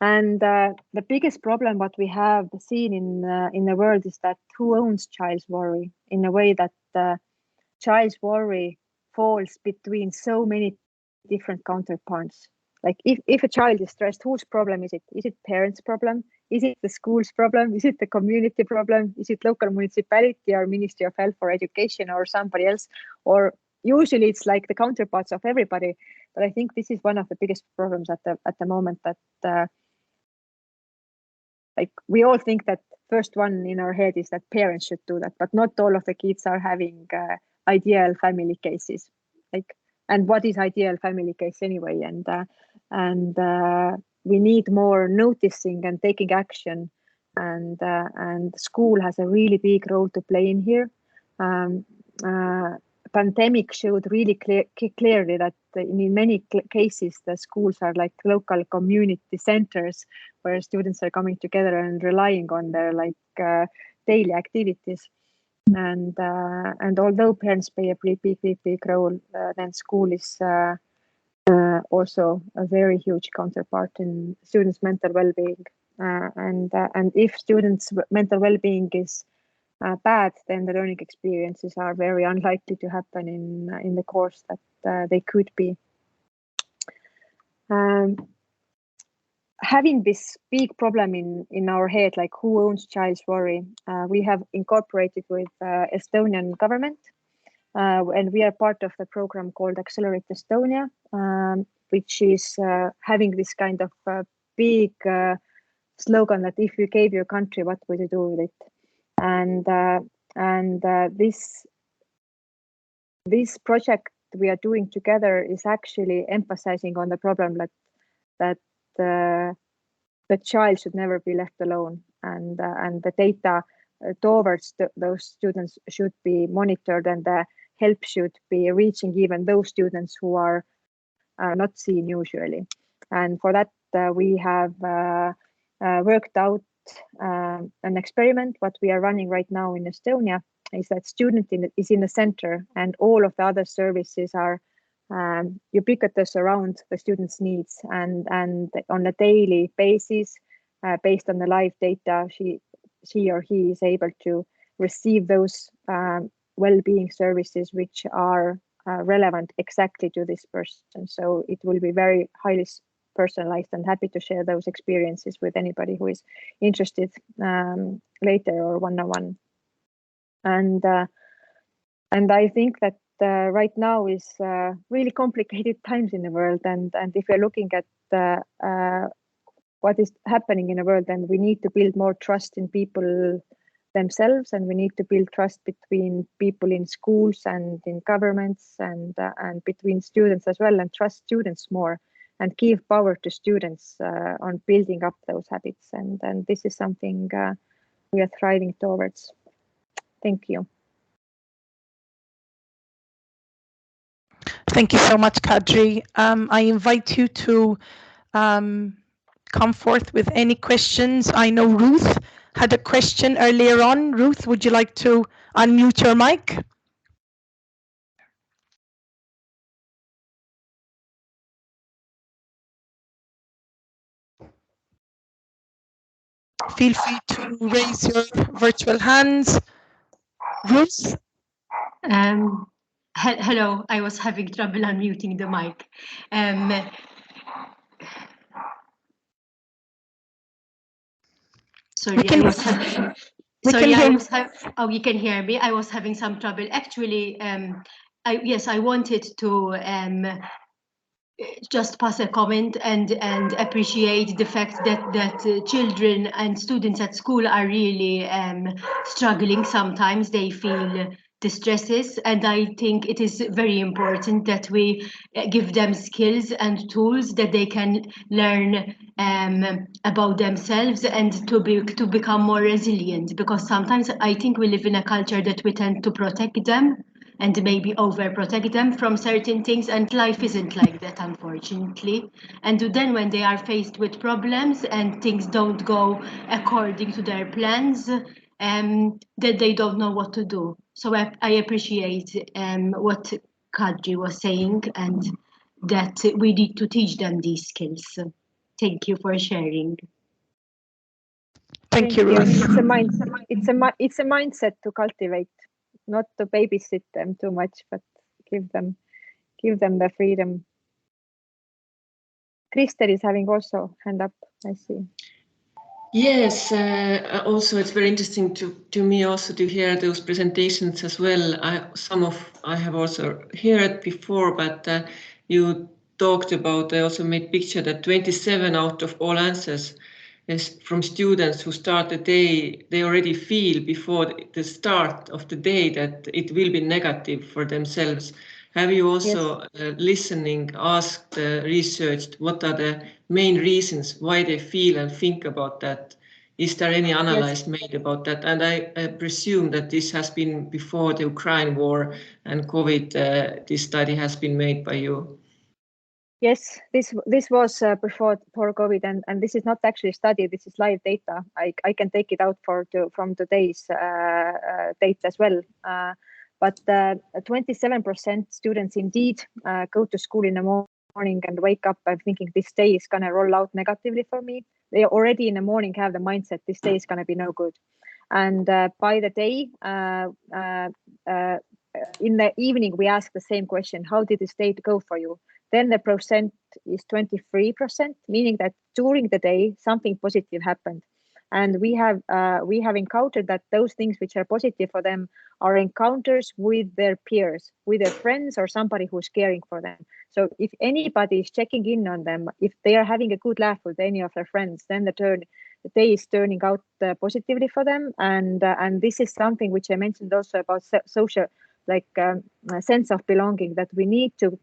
And the biggest problem what we have seen in the world is that who owns child's worry, in a way that child's worry falls between so many different counterparts. Like if a child is stressed, whose problem is it? Is it parents' problem? Is it the school's problem? Is it the community problem? Is it local municipality or Ministry of Health or Education or somebody else? Or usually it's like the counterparts of everybody. But I think this is one of the biggest problems at the moment, that like we all think that first one in our head is that parents should do that, but not all of the kids are having ideal family cases. Like, and what is ideal family case anyway? And we need more noticing and taking action, and school has a really big role to play in here. Pandemic showed really clearly that in many cases the schools are like local community centers where students are coming together and relying on their daily activities. And although parents play a pretty big role, then school is also a very huge counterpart in students' mental well-being. And if students' mental well-being is bad, then the learning experiences are very unlikely to happen in the course that they could be. Having this big problem in our head, like who owns child's worry, we have incorporated with Estonian government, and we are part of the program called Accelerate Estonia, which is having this kind of big slogan that if you gave your country, what would you do with it? And this project we are doing together is actually emphasizing on the problem that the child should never be left alone, and the data towards those students should be monitored, and the help should be reaching even those students who are not seen usually. And for that, we have worked out an experiment. What we are running right now in Estonia is that student is in the center, and all of the other services are ubiquitous around the student's needs, and on a daily basis, based on the live data, she or he is able to receive those well-being services which are relevant exactly to this person. So it will be very highly personalized, and happy to share those experiences with anybody who is interested later or one-on-one. And I think that right now is really complicated times in the world, and if we're looking at what is happening in the world, then we need to build more trust in people themselves, and we need to build trust between people in schools and in governments, and between students as well, and trust students more, and give power to students on building up those habits. And this is something we are thriving towards. Thank you. Thank you so much, Kadri. I invite you to come forth with any questions. I know Ruth had a question earlier on. Ruth, would you like to unmute your mic? Feel free to raise your virtual hands. Ruth? Hello, I was having trouble unmuting the mic. Sorry, I was having. Sorry, I was having. Oh, you can hear me. I was having some trouble. Actually, I wanted to just pass a comment and appreciate the fact that children and students at school are really struggling. Sometimes they feel distresses, and I think it is very important that we give them skills and tools that they can learn about themselves and to become more resilient, because sometimes I think we live in a culture that we tend to protect them and maybe overprotect them from certain things, and life isn't like that, unfortunately. And then when they are faced with problems and things don't go according to their plans, that they don't know what to do. So I appreciate what Kadri was saying, and that we need to teach them these skills. Thank you for sharing. Thank you, Ruth. It's a mindset to cultivate, not to babysit them too much, but give them the freedom. Kristel is having also hand up, I see. Yes, also it's very interesting to me also to hear those presentations as well. I have also heard before, but you talked about, I also made picture that 27 out of all answers is from students who start the day, they already feel before the start of the day that it will be negative for themselves. Have you also listening, asked, researched what are the main reasons why they feel and think about that? Is there any analysis made about that? And I presume that this has been before the Ukraine war and COVID, this study has been made by you. Yes, this was before COVID, and this is not actually a study. This is live data. I can take it out from today's date as well. But 27% students indeed go to school in the morning and wake up and thinking this day is going to roll out negatively for me. They already in the morning have the mindset this day is going to be no good. And by the day, in the evening, we ask the same question: how did this day go for you? Then the percent is 23%, meaning that during the day something positive happened. And we have encountered that those things which are positive for them are encounters with their peers, with their friends, or somebody who's caring for them. So if anybody is checking in on them, if they are having a good laugh with any of their friends, then the day is turning out positively for them. And this is something which I mentioned also about social, like sense of belonging, that we need to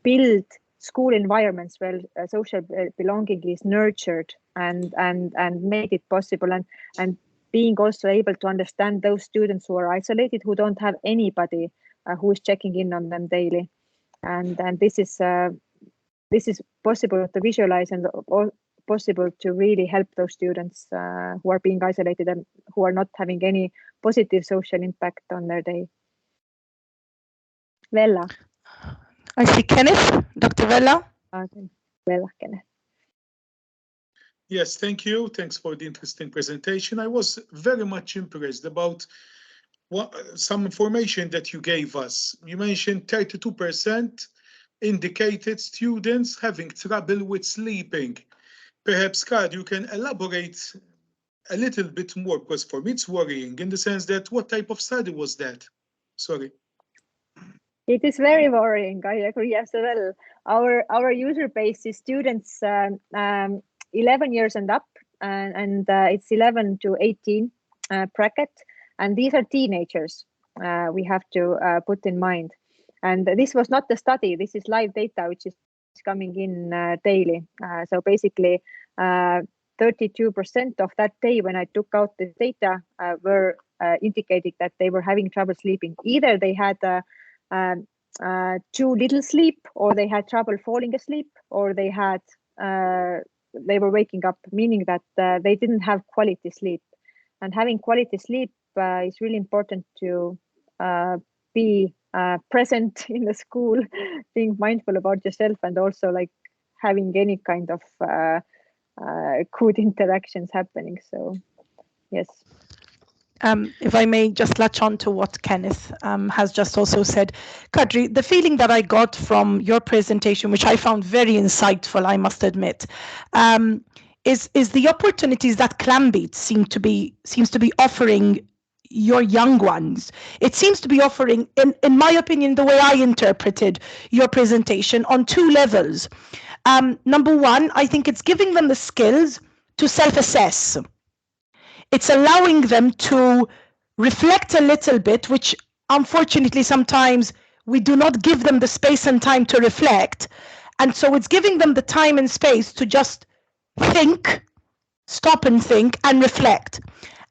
build school environments where social belonging is nurtured and made it possible, and being also able to understand those students who are isolated, who don't have anybody who is checking in on them daily. And this is possible to visualize and possible to really help those students who are being isolated and who are not having any positive social impact on their day. Vella. I see Kenneth, Dr. Vella. Vella, Kenneth. Yes, thank you. Thanks for the interesting presentation. I was very much impressed about some information that you gave us. You mentioned 32% indicated students having trouble with sleeping. Perhaps, Kad, you can elaborate a little bit more, because for me it's worrying in the sense that what type of study was that? Sorry. It is very worrying. I agree as well. Our user base is students 11 years and up, and it's 11 to 18 bracket, and these are teenagers. We have to put in mind. And this was not the study. This is live data, which is coming in daily. So basically, 32% of that day when I took out the data were indicating that they were having trouble sleeping. Either they had too little sleep, or they had trouble falling asleep, or they had they were waking up, meaning that they didn't have quality sleep. And having quality sleep is really important to be present in the school, being mindful about yourself, and also like having any kind of good interactions happening. So yes. If I may just latch on to what Kenneth has just also said, Kadri, the feeling that I got from your presentation, which I found very insightful, I must admit, is the opportunities that Clanbeat seems to be offering your young ones. It seems to be offering, in my opinion, the way I interpreted your presentation, on two levels. Number one, I think it's giving them the skills to self-assess. It's allowing them to reflect a little bit, which unfortunately sometimes we do not give them the space and time to reflect. And so it's giving them the time and space to just think, stop and think and reflect.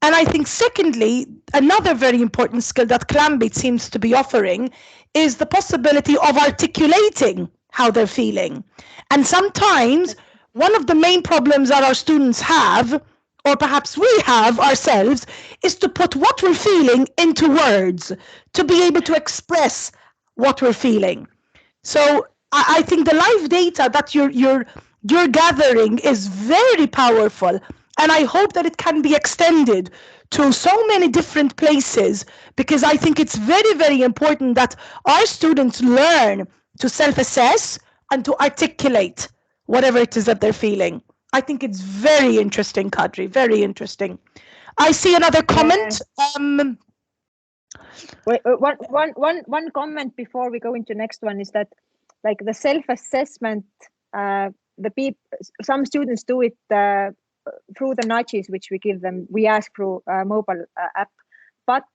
And I think secondly, another very important skill that Clanbeat seems to be offering is the possibility of articulating how they're feeling. And sometimes one of the main problems that our students have, or perhaps we have ourselves, is to put what we're feeling into words, to be able to express what we're feeling. So I think the live data that you're gathering is very powerful, and I hope that it can be extended to so many different places, because I think it's very, very important that our students learn to self-assess and to articulate whatever it is that they're feeling. I think it's very interesting, Kadri, very interesting. I see another comment. Wait, one comment before we go into next one is that, like, the self-assessment, some students do it through the nudges which we give them. We ask through a mobile app, but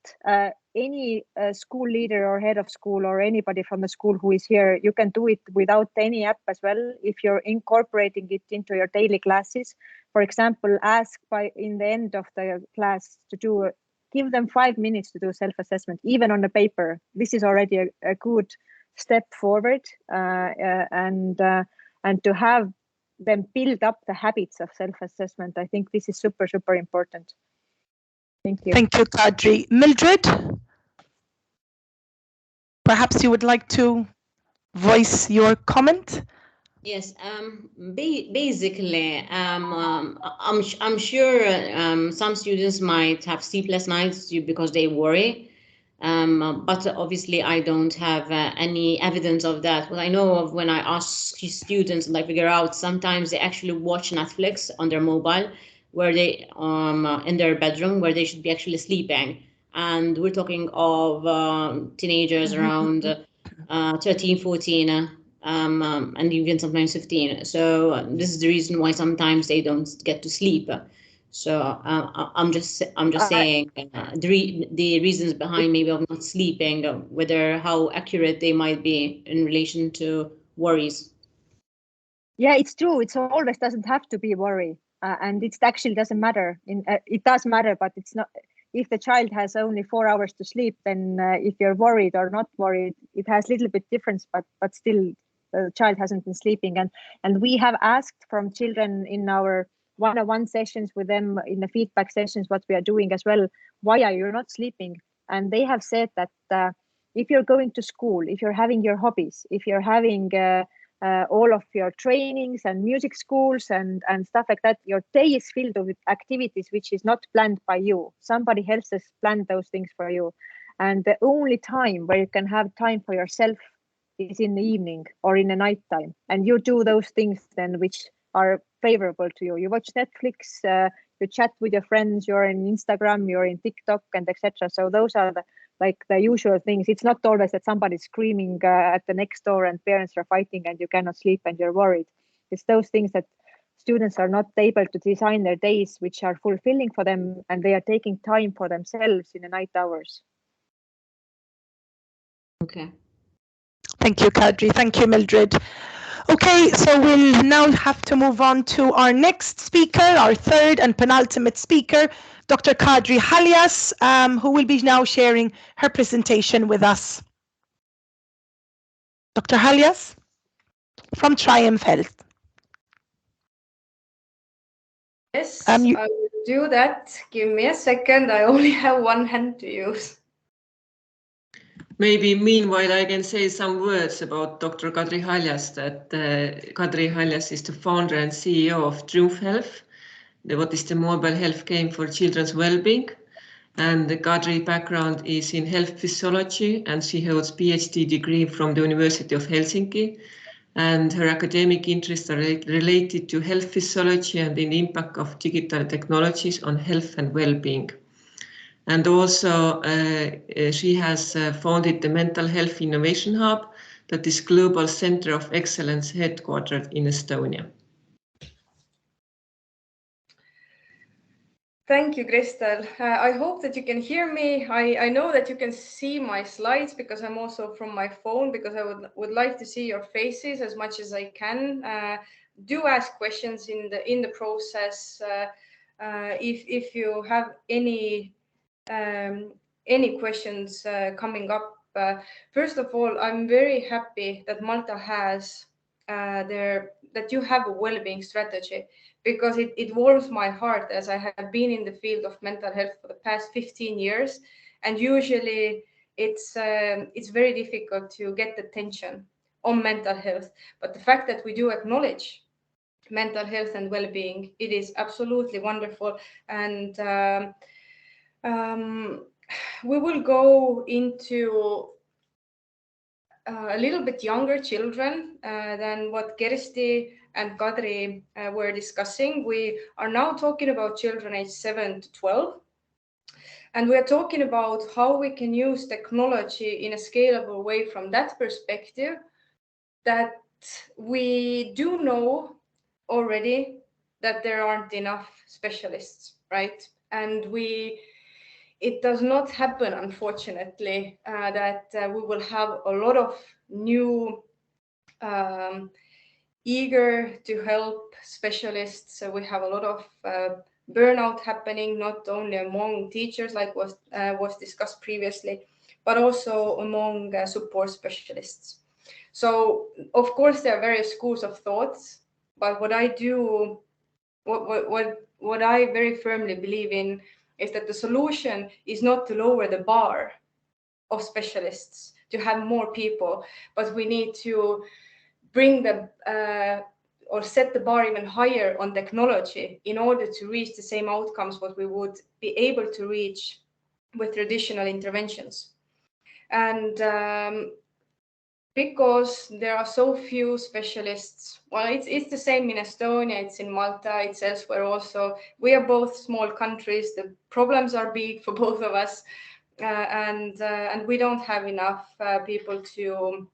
any school leader or head of school or anybody from the school who is here, you can do it without any app as well if you're incorporating it into your daily classes. For example, ask in the end of the class to give them 5 minutes to do self-assessment, even on the paper. This is already a good step forward, and to have them build up the habits of self-assessment. I think this is super, super important. Thank you. Thank you, Kadri. Mildred, perhaps you would like to voice your comment? Yes, basically, I'm sure some students might have sleepless nights because they worry, but obviously I don't have any evidence of that. What I know of, when I ask students and I figure out, sometimes they actually watch Netflix on their mobile, where they in their bedroom, where they should be actually sleeping. And we're talking of teenagers around 13, 14. And even sometimes 15. So this is the reason why sometimes they don't get to sleep. So I'm just saying the reasons behind maybe of not sleeping, whether how accurate they might be in relation to worries. Yeah, it's true. It always doesn't have to be worry, and it actually doesn't matter. It does matter, but it's not. If the child has only 4 hours to sleep, then if you're worried or not worried, it has a little bit difference, but still the child hasn't been sleeping. And we have asked from children in our one-on-one sessions with them, in the feedback sessions, what we are doing as well, why are you not sleeping? And they have said that if you're going to school, if you're having your hobbies, if you're having all of your trainings and music schools and stuff like that. Your day is filled with activities which is not planned by you. Somebody else has planned those things for you. And the only time where you can have time for yourself is in the evening or in the night time. And you do those things then which are favorable to you. You watch Netflix, you chat with your friends, you're in Instagram, you're in TikTok and etc. So those are the usual things. It's not always that somebody's screaming at the next door and parents are fighting and you cannot sleep and you're worried. It's those things that students are not able to design their days which are fulfilling for them, and they are taking time for themselves in the night hours. Okay. Thank you, Kadri. Thank you, Mildred. Okay, so we'll now have to move on to our next speaker, our third and penultimate speaker, Dr. Kadri Haljas, who will be now sharing her presentation with us. Dr. Haljas from Triumf Health. Yes, I will do that. Give me a second. I only have one hand to use. Maybe meanwhile I can say some words about Dr. Kadri Haljas, that Kadri Haljas is the founder and CEO of Triumf Health, what is the mobile health game for children's well-being. And the Kadri background is in health physiology, and she holds PhD degree from the University of Helsinki. And her academic interests are related to health physiology and the impact of digital technologies on health and well-being. And also she has founded the Mental Health Innovation Hub, that is Global Center of Excellence headquartered in Estonia. Thank you, Kristel. I hope that you can hear me. I know that you can see my slides because I'm also from my phone, because I would like to see your faces as much as I can. Do ask questions in the process. If you have any questions coming up. First of all, I'm very happy that Malta has that you have a well-being strategy, because it warms my heart, as I have been in the field of mental health for the past 15 years, and usually it's very difficult to get attention on mental health. But the fact that we do acknowledge mental health and well-being, it is absolutely wonderful. And we will go into a little bit younger children than what Kersti and Kadri were discussing. We are now talking about children aged 7 to 12. And we are talking about how we can use technology in a scalable way from that perspective, that we do know already that there aren't enough specialists, right? And it does not happen, unfortunately, that we will have a lot of new eager to help specialists. So we have a lot of burnout happening, not only among teachers, like was discussed previously, but also among support specialists. So, of course, there are various schools of thoughts, but what I very firmly believe in is that the solution is not to lower the bar of specialists, to have more people, but we need to bring the or set the bar even higher on technology in order to reach the same outcomes what we would be able to reach with traditional interventions. And because there are so few specialists, well, it's the same in Estonia, it's in Malta, it's elsewhere also. We are both small countries. The problems are big for both of us, and we don't have enough people to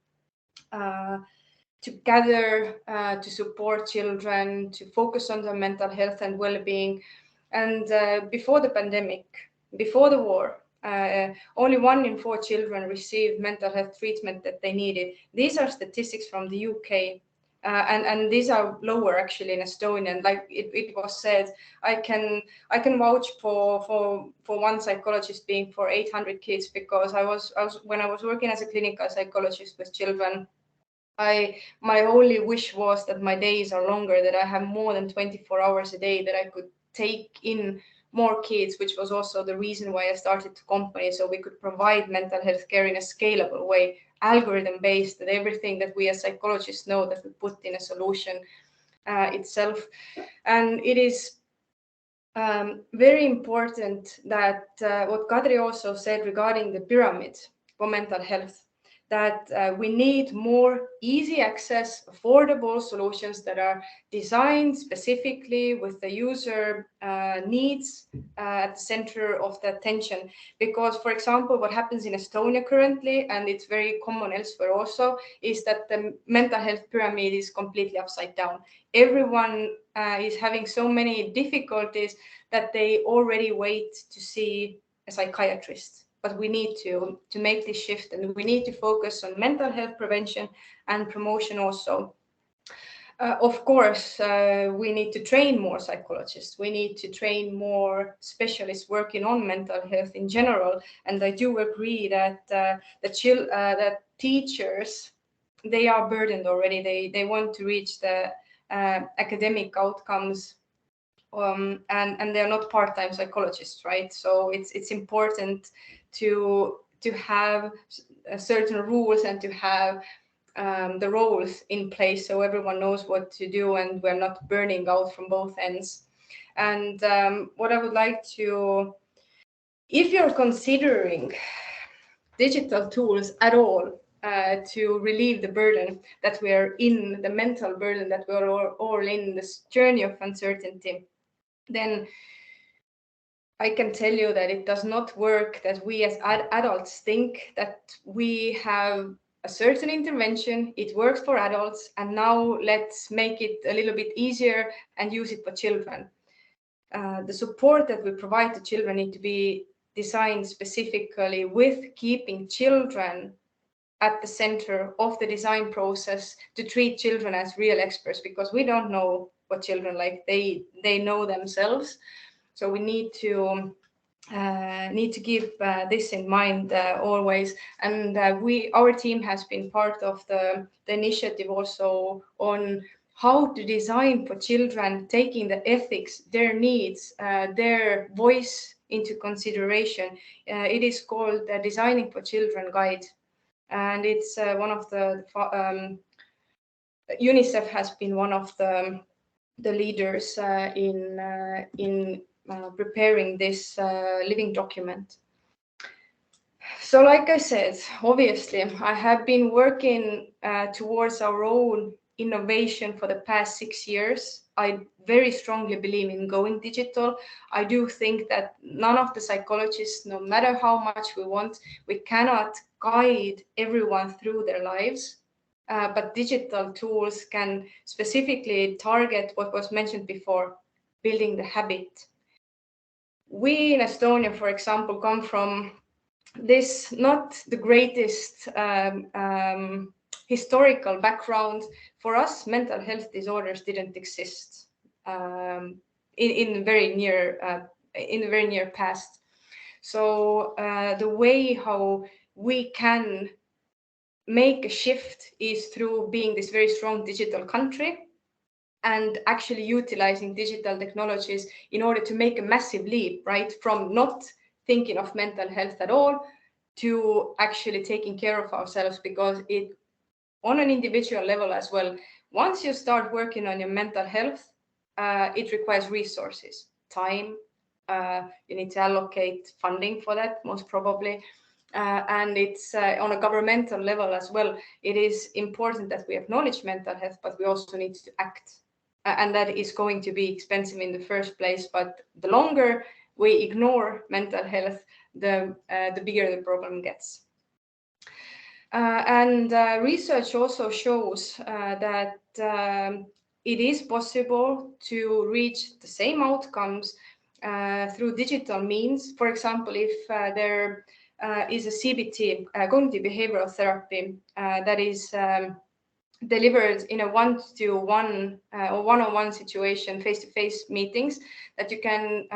gather, to support children, to focus on their mental health and well-being. And before the pandemic, before the war, only 1 in 4 children received mental health treatment that they needed. These are statistics from the UK, and these are lower actually in Estonia. And like it was said, I can vouch for one psychologist being for 800 kids, because when I was working as a clinical psychologist with children, my only wish was that my days are longer, that I have more than 24 hours a day, that I could take in more kids, which was also the reason why I started the company, so we could provide mental health care in a scalable way, algorithm-based, that everything that we as psychologists know that we put in a solution itself. And it is very important that what Kadri also said regarding the pyramid for mental health, that we need more easy access, affordable solutions that are designed specifically with the user needs at the center of the attention. Because, for example, what happens in Estonia currently, and it's very common elsewhere also, is that the mental health pyramid is completely upside down. Everyone is having so many difficulties that they already wait to see a psychiatrist. But we need to make this shift, and we need to focus on mental health prevention and promotion also. Of course, we need to train more psychologists. We need to train more specialists working on mental health in general. And I do agree that that teachers, they are burdened already. They want to reach the academic outcomes, and they're not part-time psychologists, right? So it's important to have certain rules and to have the roles in place so everyone knows what to do and we're not burning out from both ends. And what I would like to, if you're considering digital tools at all to relieve the burden that we are in, the mental burden that we're all in, this journey of uncertainty, then I can tell you that it does not work that we as adults think that we have a certain intervention, it works for adults, and now let's make it a little bit easier and use it for children. The support that we provide to children need to be designed specifically with keeping children at the center of the design process, to treat children as real experts, because we don't know what children like. They know themselves. So we need to keep this in mind always. And our team has been part of the initiative also on how to design for children, taking the ethics, their needs, their voice into consideration. It is called the Designing for Children Guide. And it's one of the, UNICEF has been one of the leaders in preparing this living document. So like I said, obviously, I have been working towards our own innovation for the past 6 years. I very strongly believe in going digital. I do think that none of the psychologists, no matter how much we want, we cannot guide everyone through their lives. But digital tools can specifically target what was mentioned before, building the habit. We in Estonia, for example, come from this not the greatest historical background. For us, mental health disorders didn't exist in the very near past. So the way how we can make a shift is through being this very strong digital country and actually utilizing digital technologies in order to make a massive leap, right? From not thinking of mental health at all to actually taking care of ourselves, because it, on an individual level as well, once you start working on your mental health, it requires resources, time, you need to allocate funding for that, most probably. And it's on a governmental level as well. It is important that we acknowledge mental health, but we also need to act. And that is going to be expensive in the first place. But the longer we ignore mental health, the bigger the problem gets. And research also shows that it is possible to reach the same outcomes through digital means. For example, if there is a CBT, cognitive behavioral therapy, that is delivered in a one-to-one or one-on-one situation, face-to-face meetings, that you can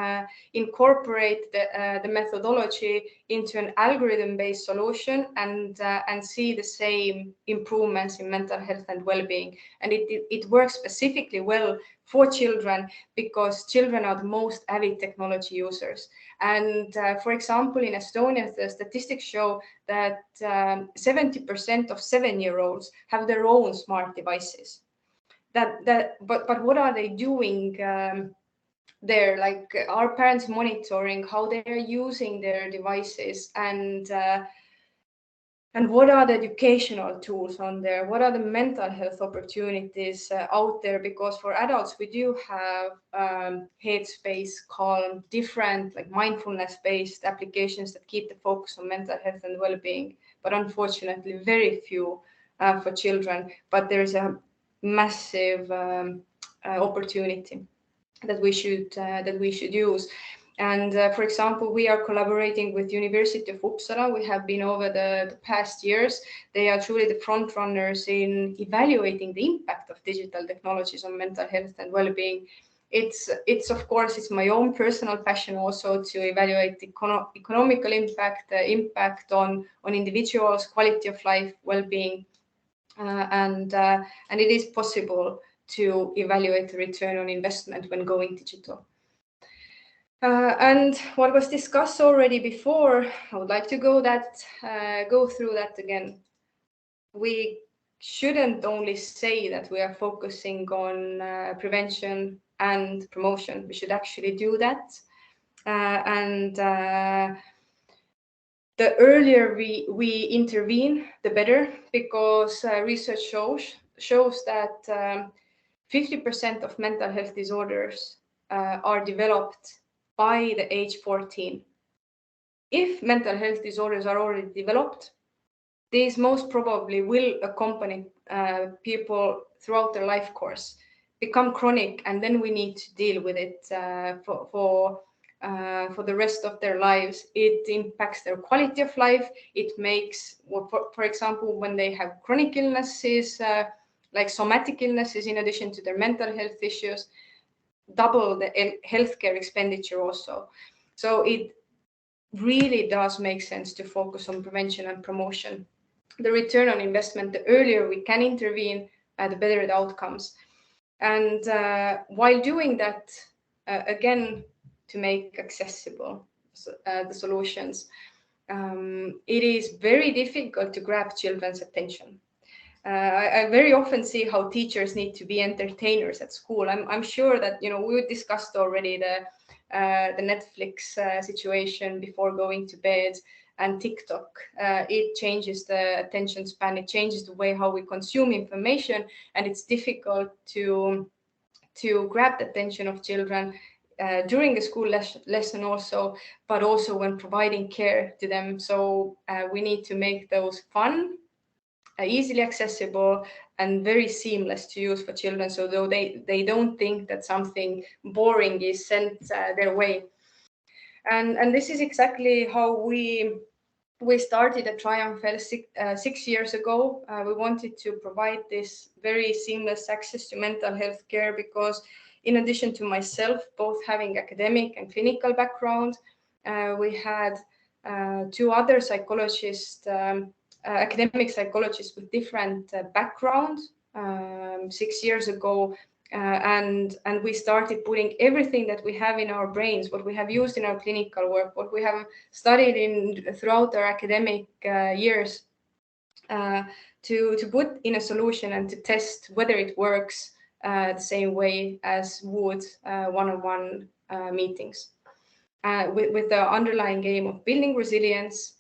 incorporate the methodology into an algorithm-based solution and see the same improvements in mental health and well-being. And it works specifically well for children, because children are the most avid technology users. And for example, in Estonia, the statistics show that 70% of 7-year-olds have their own smart devices. But what are they doing there? Like, are parents monitoring how they are using their devices, and what are the educational tools on there? What are the mental health opportunities out there? Because for adults, we do have Headspace, Calm, different like mindfulness-based applications that keep the focus on mental health and well-being. But unfortunately, very few for children. But there is a massive opportunity that we should use. And for example, we are collaborating with University of Uppsala. We have been over the past years. They are truly the front runners in evaluating the impact of digital technologies on mental health and well-being. It's of course, it's my own personal passion also to evaluate the economical impact, impact on individuals, quality of life, well-being, and it is possible to evaluate the return on investment when going digital. And what was discussed already before, I would like to go through that again. We shouldn't only say that we are focusing on prevention and promotion. We should actually do that. And the earlier we intervene, the better, because research shows that 50% of mental health disorders are developed by the age 14. If mental health disorders are already developed, these most probably will accompany people throughout their life course, become chronic, and then we need to deal with it for the rest of their lives. It impacts their quality of life. It makes, for example, when they have chronic illnesses, like somatic illnesses, in addition to their mental health issues, double the healthcare expenditure also. So it really does make sense to focus on prevention and promotion. The return on investment, the earlier we can intervene, the better the outcomes. And while doing that, again, to make accessible the solutions, it is very difficult to grab children's attention. I very often see how teachers need to be entertainers at school. I'm sure that we discussed already the Netflix situation before going to bed, and TikTok. It changes the attention span. It changes the way how we consume information, and it's difficult to grab the attention of children during the school lesson also, but also when providing care to them. So we need to make those fun, easily accessible, and very seamless to use for children, so though they don't think that something boring is sent their way. And this is exactly how we started at Triumf Health 6 years ago. We wanted to provide this very seamless access to mental health care, because in addition to myself, both having academic and clinical background, we had 2 other psychologists, academic psychologists with different backgrounds 6 years ago, and we started putting everything that we have in our brains, what we have used in our clinical work, what we have studied throughout our academic years, to put in a solution and to test whether it works the same way as would one-on-one meetings, with the underlying aim of building resilience,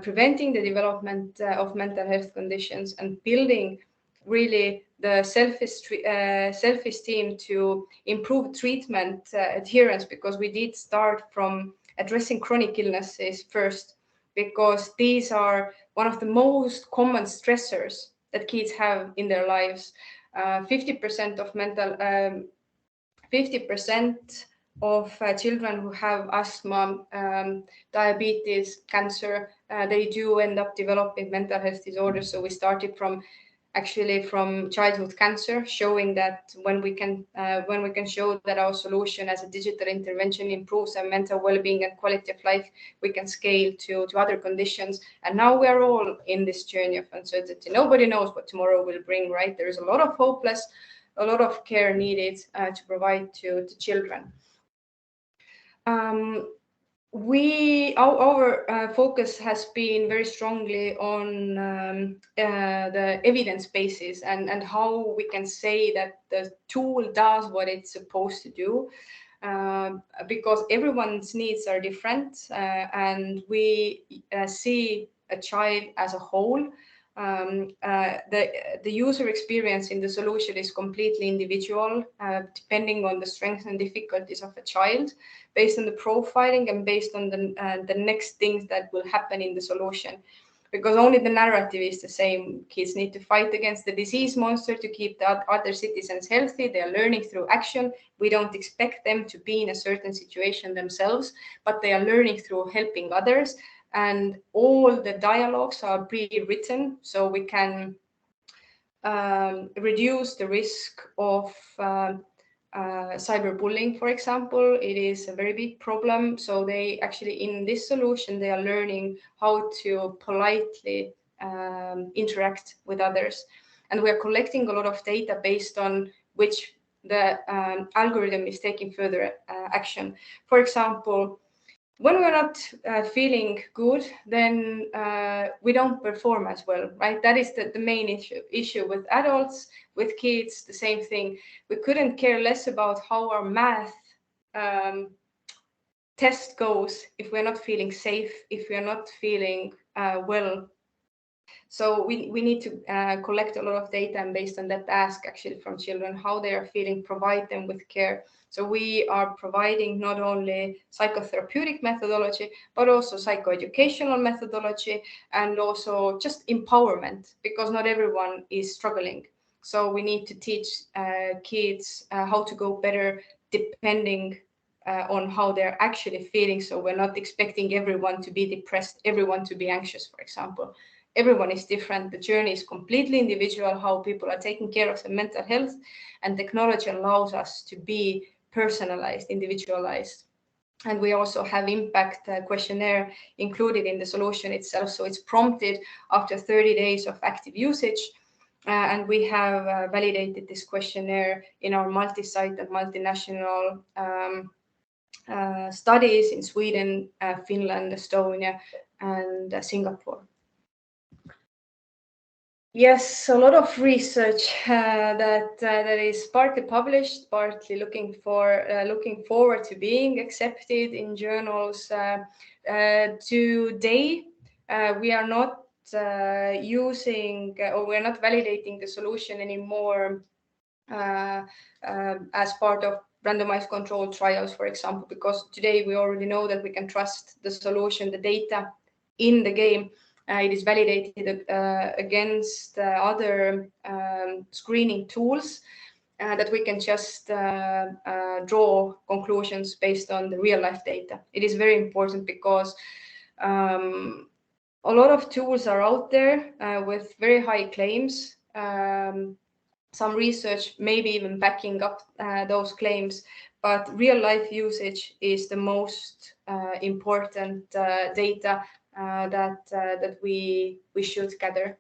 preventing the development of mental health conditions, and building really the self-esteem to improve treatment adherence, because we did start from addressing chronic illnesses first, because these are one of the most common stressors that kids have in their lives. 50% of children who have asthma, diabetes, cancer, they do end up developing mental health disorders. So we started from childhood cancer, showing that when we can show that our solution as a digital intervention improves our mental well-being and quality of life, we can scale to other conditions. And now we are all in this journey of uncertainty. Nobody knows what tomorrow will bring, right? There is a lot of hopeless a lot of care needed to provide to children. Our focus has been very strongly on the evidence bases and how we can say that the tool does what it's supposed to do, because everyone's needs are different, and we see a child as a whole. The user experience in the solution is completely individual, depending on the strengths and difficulties of a child, based on the profiling and based on the next things that will happen in the solution. Because only the narrative is the same. Kids need to fight against the disease monster to keep the other citizens healthy. They are learning through action. We don't expect them to be in a certain situation themselves, but they are learning through helping others. And all the dialogues are pre-written, so we can reduce the risk of cyberbullying, for example. It is a very big problem. So they actually, in this solution, they are learning how to politely interact with others. And we are collecting a lot of data based on which the algorithm is taking further action. For example, when we're not feeling good, then we don't perform as well, right? That is the main issue with adults, with kids, the same thing. We couldn't care less about how our math test goes if we're not feeling safe, if we're not feeling well. So we need to collect a lot of data, and based on that, ask actually from children how they are feeling, provide them with care. So we are providing not only psychotherapeutic methodology, but also psychoeducational methodology, and also just empowerment, because not everyone is struggling. So we need to teach kids how to go better depending on how they're actually feeling. So we're not expecting everyone to be depressed, everyone to be anxious, for example. Everyone is different. The journey is completely individual, how people are taking care of their mental health, and technology allows us to be personalized, individualized. And we also have impact questionnaire included in the solution itself. So it's prompted after 30 days of active usage. And we have validated this questionnaire in our multi-site and multinational studies in Sweden, Finland, Estonia, and Singapore. Yes, a lot of research that is partly published, partly looking forward to being accepted in journals. Today, we are not using or we're not validating the solution anymore as part of randomized controlled trials, for example, because today we already know that we can trust the solution, the data in the game. It is validated against other screening tools that we can just draw conclusions based on the real life data. It is very important because a lot of tools are out there with very high claims. Some research maybe even backing up those claims, but real life usage is the most important data that we should gather.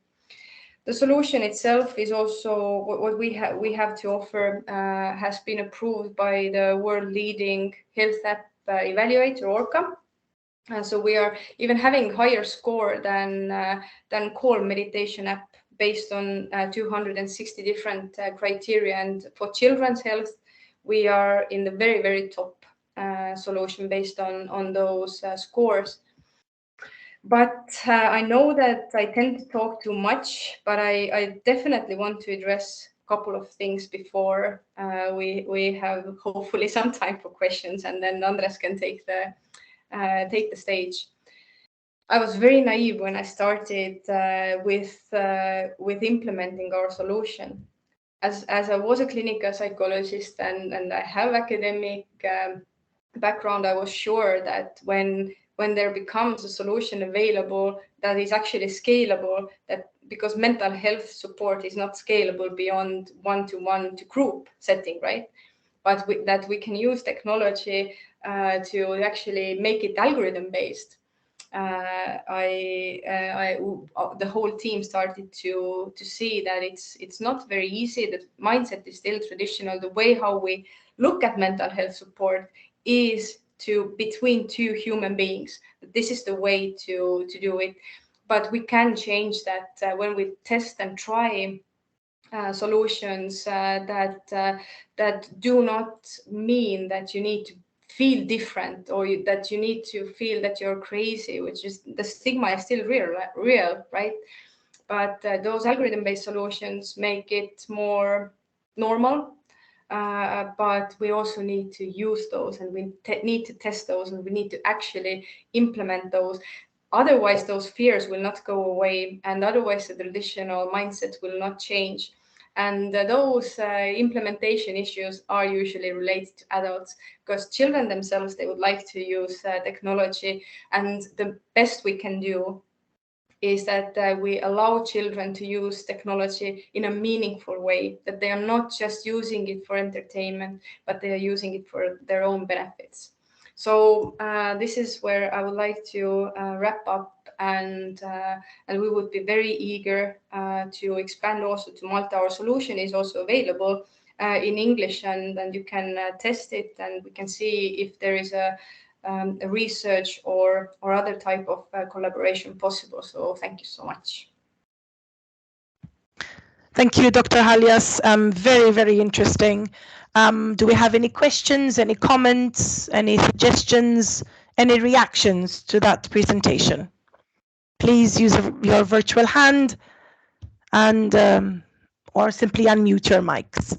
The solution itself is also what we have to offer has been approved by the world leading health app evaluator Orca. So we are even having higher score than Calm meditation app based on 260 different criteria. And for children's health, we are in the very, very top solution based on those scores. But I know that I tend to talk too much, but I definitely want to address a couple of things before we have hopefully some time for questions, and then Andres can take the stage. I was very naive when I started with implementing our solution. As I was a clinical psychologist and I have academic background, I was sure that when there becomes a solution available that is actually scalable, that because mental health support is not scalable beyond one-to-one to group setting, right? But that we can use technology to actually make it algorithm based. the whole team started to see that it's not very easy. The mindset is still traditional. The way how we look at mental health support is between two human beings. This is the way to do it. But we can change that when we test and try solutions that do not mean that you need to feel different or that you need to feel that you're crazy, which is the stigma is still real, right? But those algorithm-based solutions make it more normal. But we also need to use those, and we need to test those, and we need to actually implement those. Otherwise, those fears will not go away, and otherwise the traditional mindset will not change. And those implementation issues are usually related to adults, because children themselves, they would like to use technology, and the best we can do is that we allow children to use technology in a meaningful way, that they are not just using it for entertainment, but they are using it for their own benefits. So this is where I would like to wrap up, and we would be very eager to expand also to Malta. Our solution is also available in English, and you can test it, and we can see if there is a research or other type of collaboration possible. So thank you so much. Thank you, Dr. Haljas. Very, very interesting. Do we have any questions, any comments, any suggestions, any reactions to that presentation? Please use your virtual hand and or simply unmute your mics.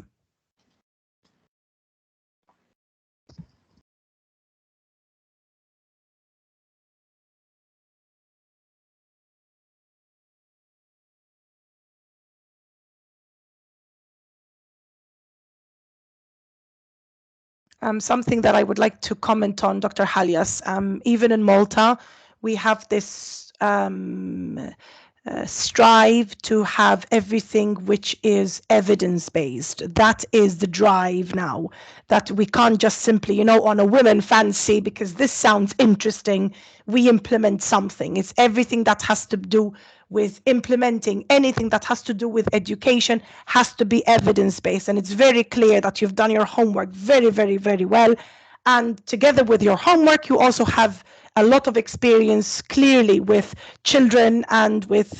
Something that I would like to comment on, Dr. Haljas, even in Malta, we have this strive to have everything which is evidence-based. That is the drive now, that we can't just simply, on a women fancy, because this sounds interesting, we implement something. It's everything that has to do with implementing anything that has to do with education has to be evidence-based. And it's very clear that you've done your homework very, very, very well. And together with your homework, you also have a lot of experience clearly with children and with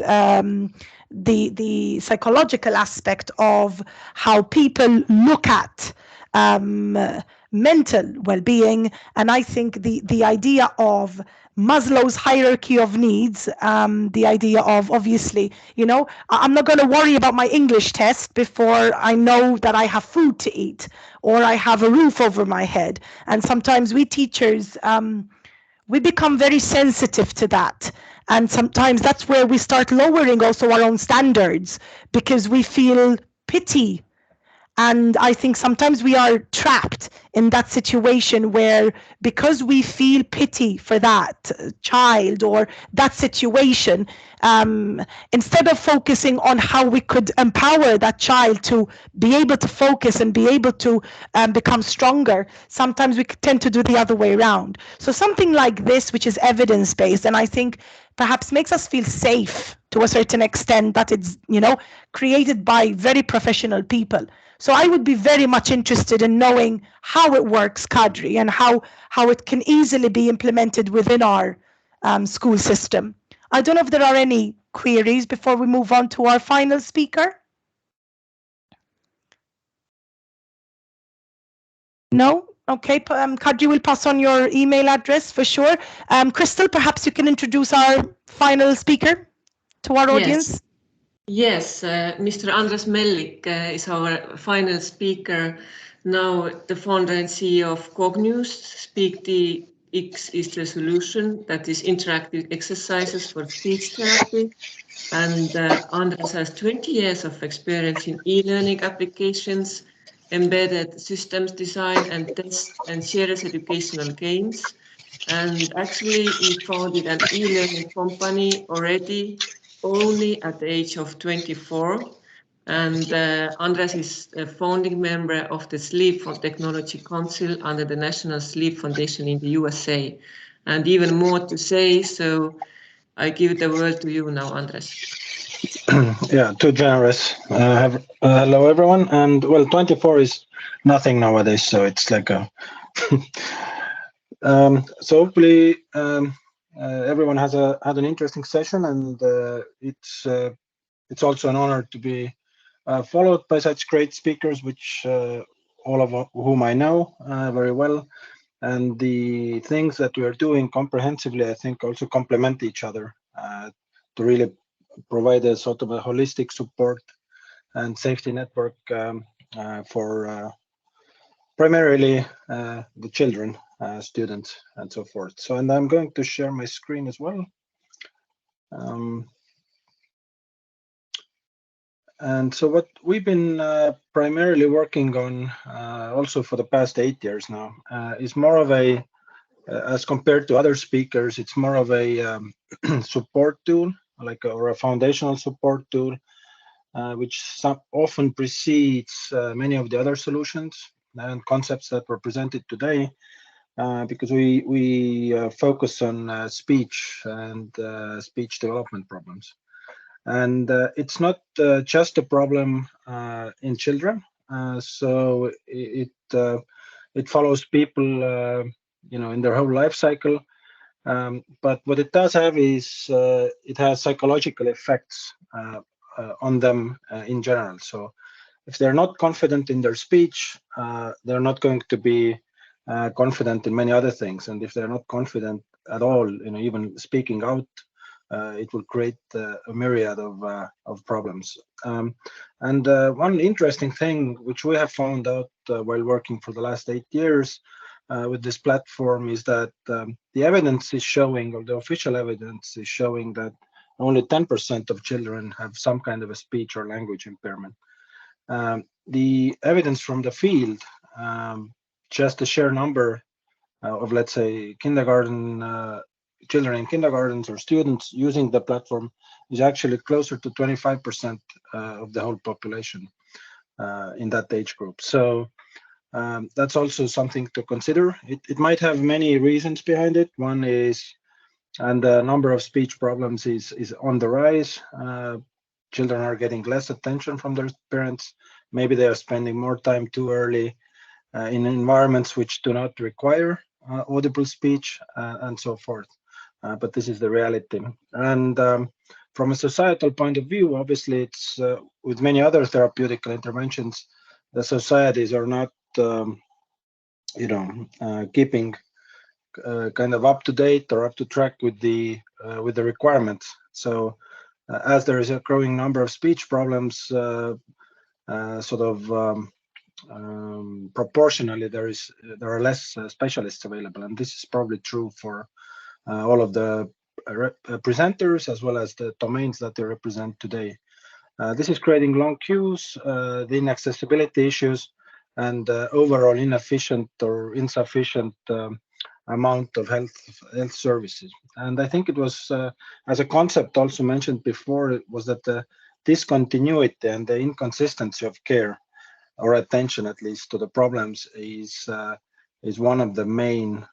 the psychological aspect of how people look at mental well-being. And I think the idea of Maslow's hierarchy of needs, the idea of obviously, I'm not going to worry about my English test before I know that I have food to eat or I have a roof over my head. And sometimes we teachers, we become very sensitive to that. And sometimes that's where we start lowering also our own standards because we feel pity. And I think sometimes we are trapped in that situation where because we feel pity for that child or that situation, instead of focusing on how we could empower that child to be able to focus and be able to become stronger, sometimes we tend to do the other way around. So something like this, which is evidence-based, and I think perhaps makes us feel safe to a certain extent, that it's, created by very professional people. So I would be very much interested in knowing how it works, Kadri, and how it can easily be implemented within our school system. I don't know if there are any queries before we move on to our final speaker. No? Okay, Kadri will pass on your email address for sure. Crystal, perhaps you can introduce our final speaker to our audience. Yes, Mr. Andres Mellik is our final speaker. Now the founder and CEO of Cognews. SpeakTX is the solution that is interactive exercises for speech therapy. And Andres has 20 years of experience in e-learning applications, embedded systems design and test and serious educational games. And actually he founded an e-learning company already only at the age of 24. And Andres is a founding member of the Sleep for Technology Council under the National Sleep Foundation in the USA. and even more to say. So I give the word to you now, Andres. Yeah, too generous. Hello, everyone. And well, 24 is nothing nowadays, so it's like a. So hopefully everyone has had an interesting session, and it's also an honor to be followed by such great speakers, which all of whom I know very well. And the things that we are doing comprehensively, I think, also complement each other to really provide a sort of a holistic support and safety network for primarily the children, students, and so forth. So, and I'm going to share my screen as well. And so what we've been primarily working on also for the past 8 years now is more of a, as compared to other speakers, it's more of a support tool, like or a foundational support tool, which often precedes many of the other solutions and concepts that were presented today, because we focus on speech and speech development problems. And it's not just a problem in children. So it follows people, in their whole life cycle. But what it does have is it has psychological effects on them in general. So if they're not confident in their speech, they're not going to be confident in many other things. And if they're not confident at all, even speaking out, it will create a myriad of problems. And one interesting thing which we have found out while working for the last 8 years with this platform is that the evidence is showing, or the official evidence is showing, that only 10% of children have some kind of a speech or language impairment. The evidence from the field, just a sheer number of, let's say, kindergarten children in kindergartens or students using the platform is actually closer to 25% of the whole population in that age group. So that's also something to consider. It might have many reasons behind it. One is, and the number of speech problems is on the rise. Children are getting less attention from their parents. Maybe they are spending more time too early in environments which do not require audible speech and so forth. But this is the reality. And from a societal point of view, obviously, it's with many other therapeutic interventions, the societies are not, keeping kind of up to date or up to track with the requirements. So as there is a growing number of speech problems, proportionally, there are less specialists available, and this is probably true for all of the presenters as well as the domains that they represent today. This is creating long queues, the inaccessibility issues, and overall inefficient or insufficient amount of health services. And I think it was, as a concept also mentioned before, it was that the discontinuity and the inconsistency of care, or attention at least, to the problems is one of the main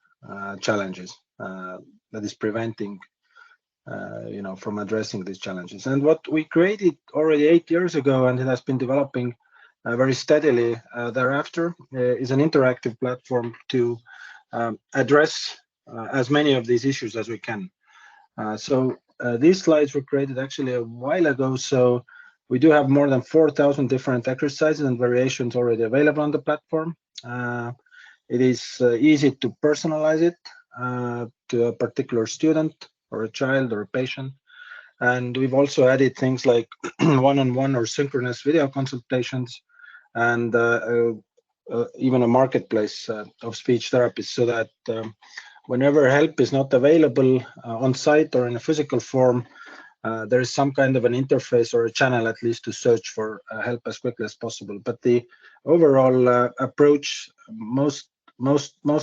challenges that is preventing from addressing these challenges. And what we created already 8 years ago, and it has been developing very steadily thereafter, is an interactive platform to address as many of these issues as we can. So these slides were created actually a while ago, so we do have more than 4,000 different exercises and variations already available on the platform. It is easy to personalize it to a particular student or a child or a patient. And we've also added things like one-on-one or synchronous video consultations, and even a marketplace of speech therapists, so that whenever help is not available on site or in a physical form, there is some kind of an interface or a channel at least to search for help as quickly as possible. But the overall approach most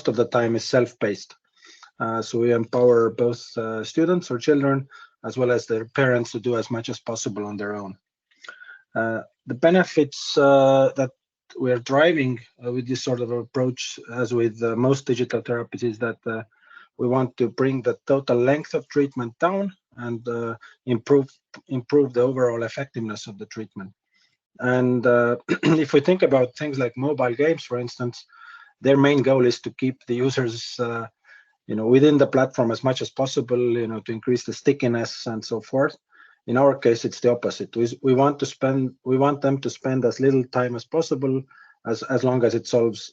of the time is self-paced. So we empower both students or children as well as their parents to do as much as possible on their own. The benefits that we are driving with this sort of approach, as with most digital therapies, is that we want to bring the total length of treatment down and improve the overall effectiveness of the treatment. And if we think about things like mobile games, for instance, their main goal is to keep the users within the platform as much as possible, to increase the stickiness and so forth. In our case, it's the opposite. We want them to spend as little time as possible, as long as it solves,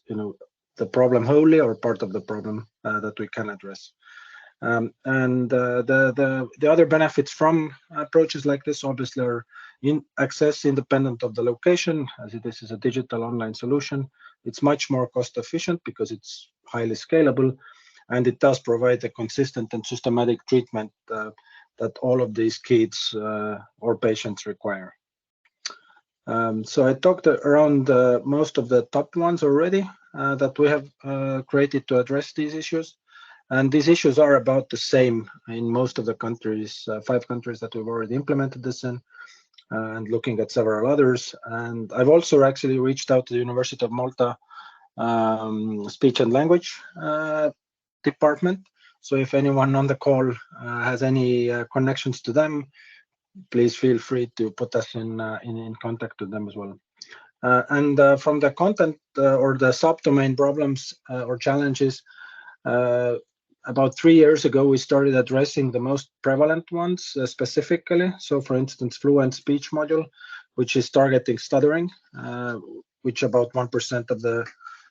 the problem wholly or part of the problem that we can address. The other benefits from approaches like this obviously are access independent of the location, as this is a digital online solution. It's much more cost efficient because it's highly scalable, and it does provide a consistent and systematic treatment that all of these kids or patients require. So I talked around most of the top ones already that we have created to address these issues. And these issues are about the same in most of the countries, 5 countries that we've already implemented this in, and looking at several others. And I've also actually reached out to the University of Malta speech and language department. So if anyone on the call has any connections to them, please feel free to put us in contact with them as well. From the content or the subdomain problems or challenges, about 3 years ago, we started addressing the most prevalent ones specifically. So for instance, fluent speech module, which is targeting stuttering, which about 1% of the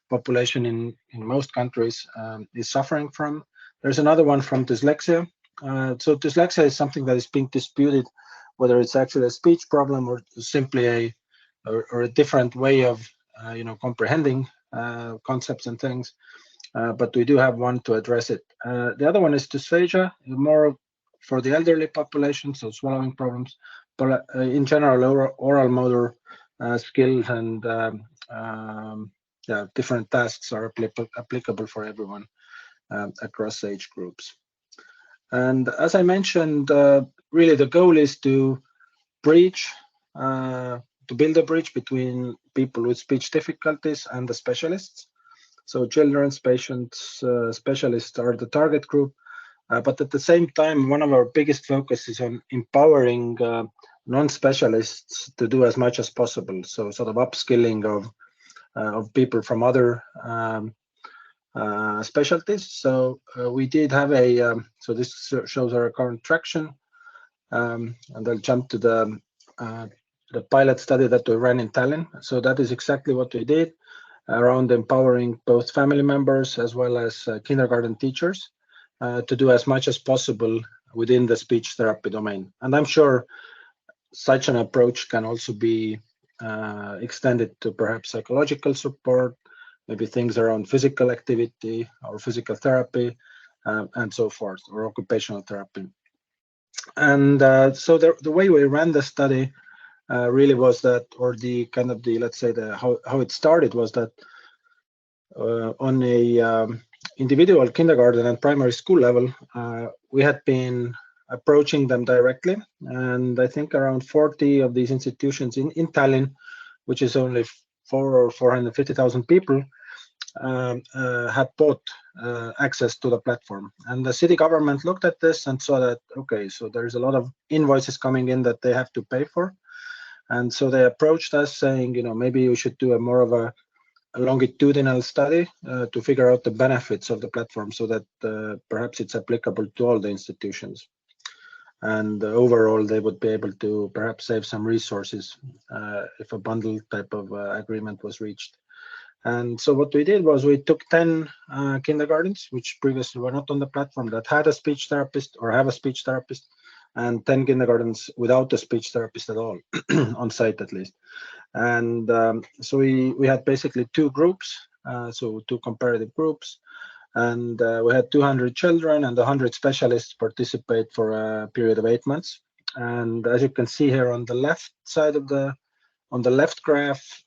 population in most countries is suffering from. There's another one from dyslexia. So dyslexia is something that is being disputed, whether it's actually a speech problem or simply a different way of comprehending concepts and things. But we do have one to address it. The other one is dysphagia, more for the elderly population, so swallowing problems. But in general, oral motor skills and different tasks are applicable for everyone across age groups. And as I mentioned, really the goal is to build a bridge between people with speech difficulties and the specialists. So children's patients, specialists are the target group, but at the same time, one of our biggest focus is on empowering non-specialists to do as much as possible. So sort of upskilling of people from other specialties. So we did have so this shows our current traction, and I'll jump to the pilot study that we ran in Tallinn. So that is exactly what we did around empowering both family members as well as kindergarten teachers to do as much as possible within the speech therapy domain. And I'm sure such an approach can also be extended to perhaps psychological support, maybe things around physical activity or physical therapy and so forth, or occupational therapy. And so the way we ran the study really was that, or let's say how it started was that on a individual kindergarten and primary school level, we had been approaching them directly. And I think around 40 of these institutions in Tallinn, which is only 450,000 people, had bought access to the platform. And the city government looked at this and saw that, okay, so there's a lot of invoices coming in that they have to pay for. And so they approached us saying, maybe you should do more of a longitudinal study to figure out the benefits of the platform so that perhaps it's applicable to all the institutions. And overall, they would be able to perhaps save some resources if a bundle type of agreement was reached. And so what we did was we took 10 kindergartens, which previously were not on the platform, that had a speech therapist or have a speech therapist, and 10 kindergartens without a speech therapist at all, on site at least. And so we had basically 2 groups, so 2 comparative groups. And we had 200 children and 100 specialists participate for a period of 8 months. And as you can see here on the left side of on the left graph,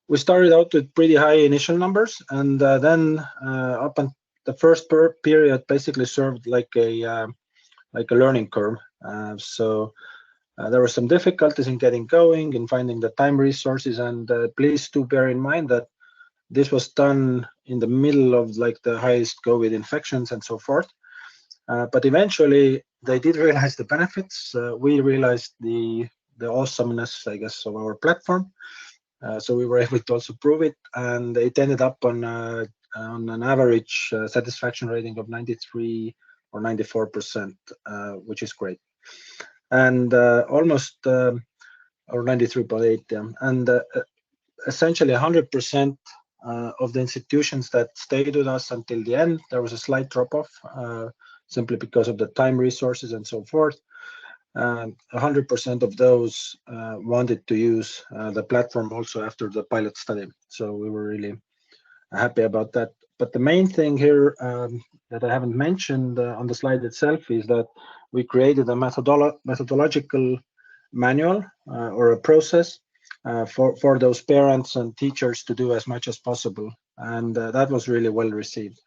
we started out with pretty high initial numbers, and then up and the first period basically served like a learning curve. So there were some difficulties in getting going, in finding the time resources, and please do bear in mind that This was done in the middle of like the highest COVID infections and so forth. But eventually they did realize the benefits. We realized the awesomeness, I guess, of our platform. So we were able to also prove it, and it ended up on an average satisfaction rating of 93 or 94%, which is great. And almost or 93.8, yeah. And essentially 100% of the institutions that stayed with us until the end, there was a slight drop-off simply because of the time resources and so forth. 100% of those wanted to use the platform also after the pilot study. So we were really happy about that. But the main thing here that I haven't mentioned on the slide itself is that we created a methodological manual or a process for those parents and teachers to do as much as possible. And that was really well received.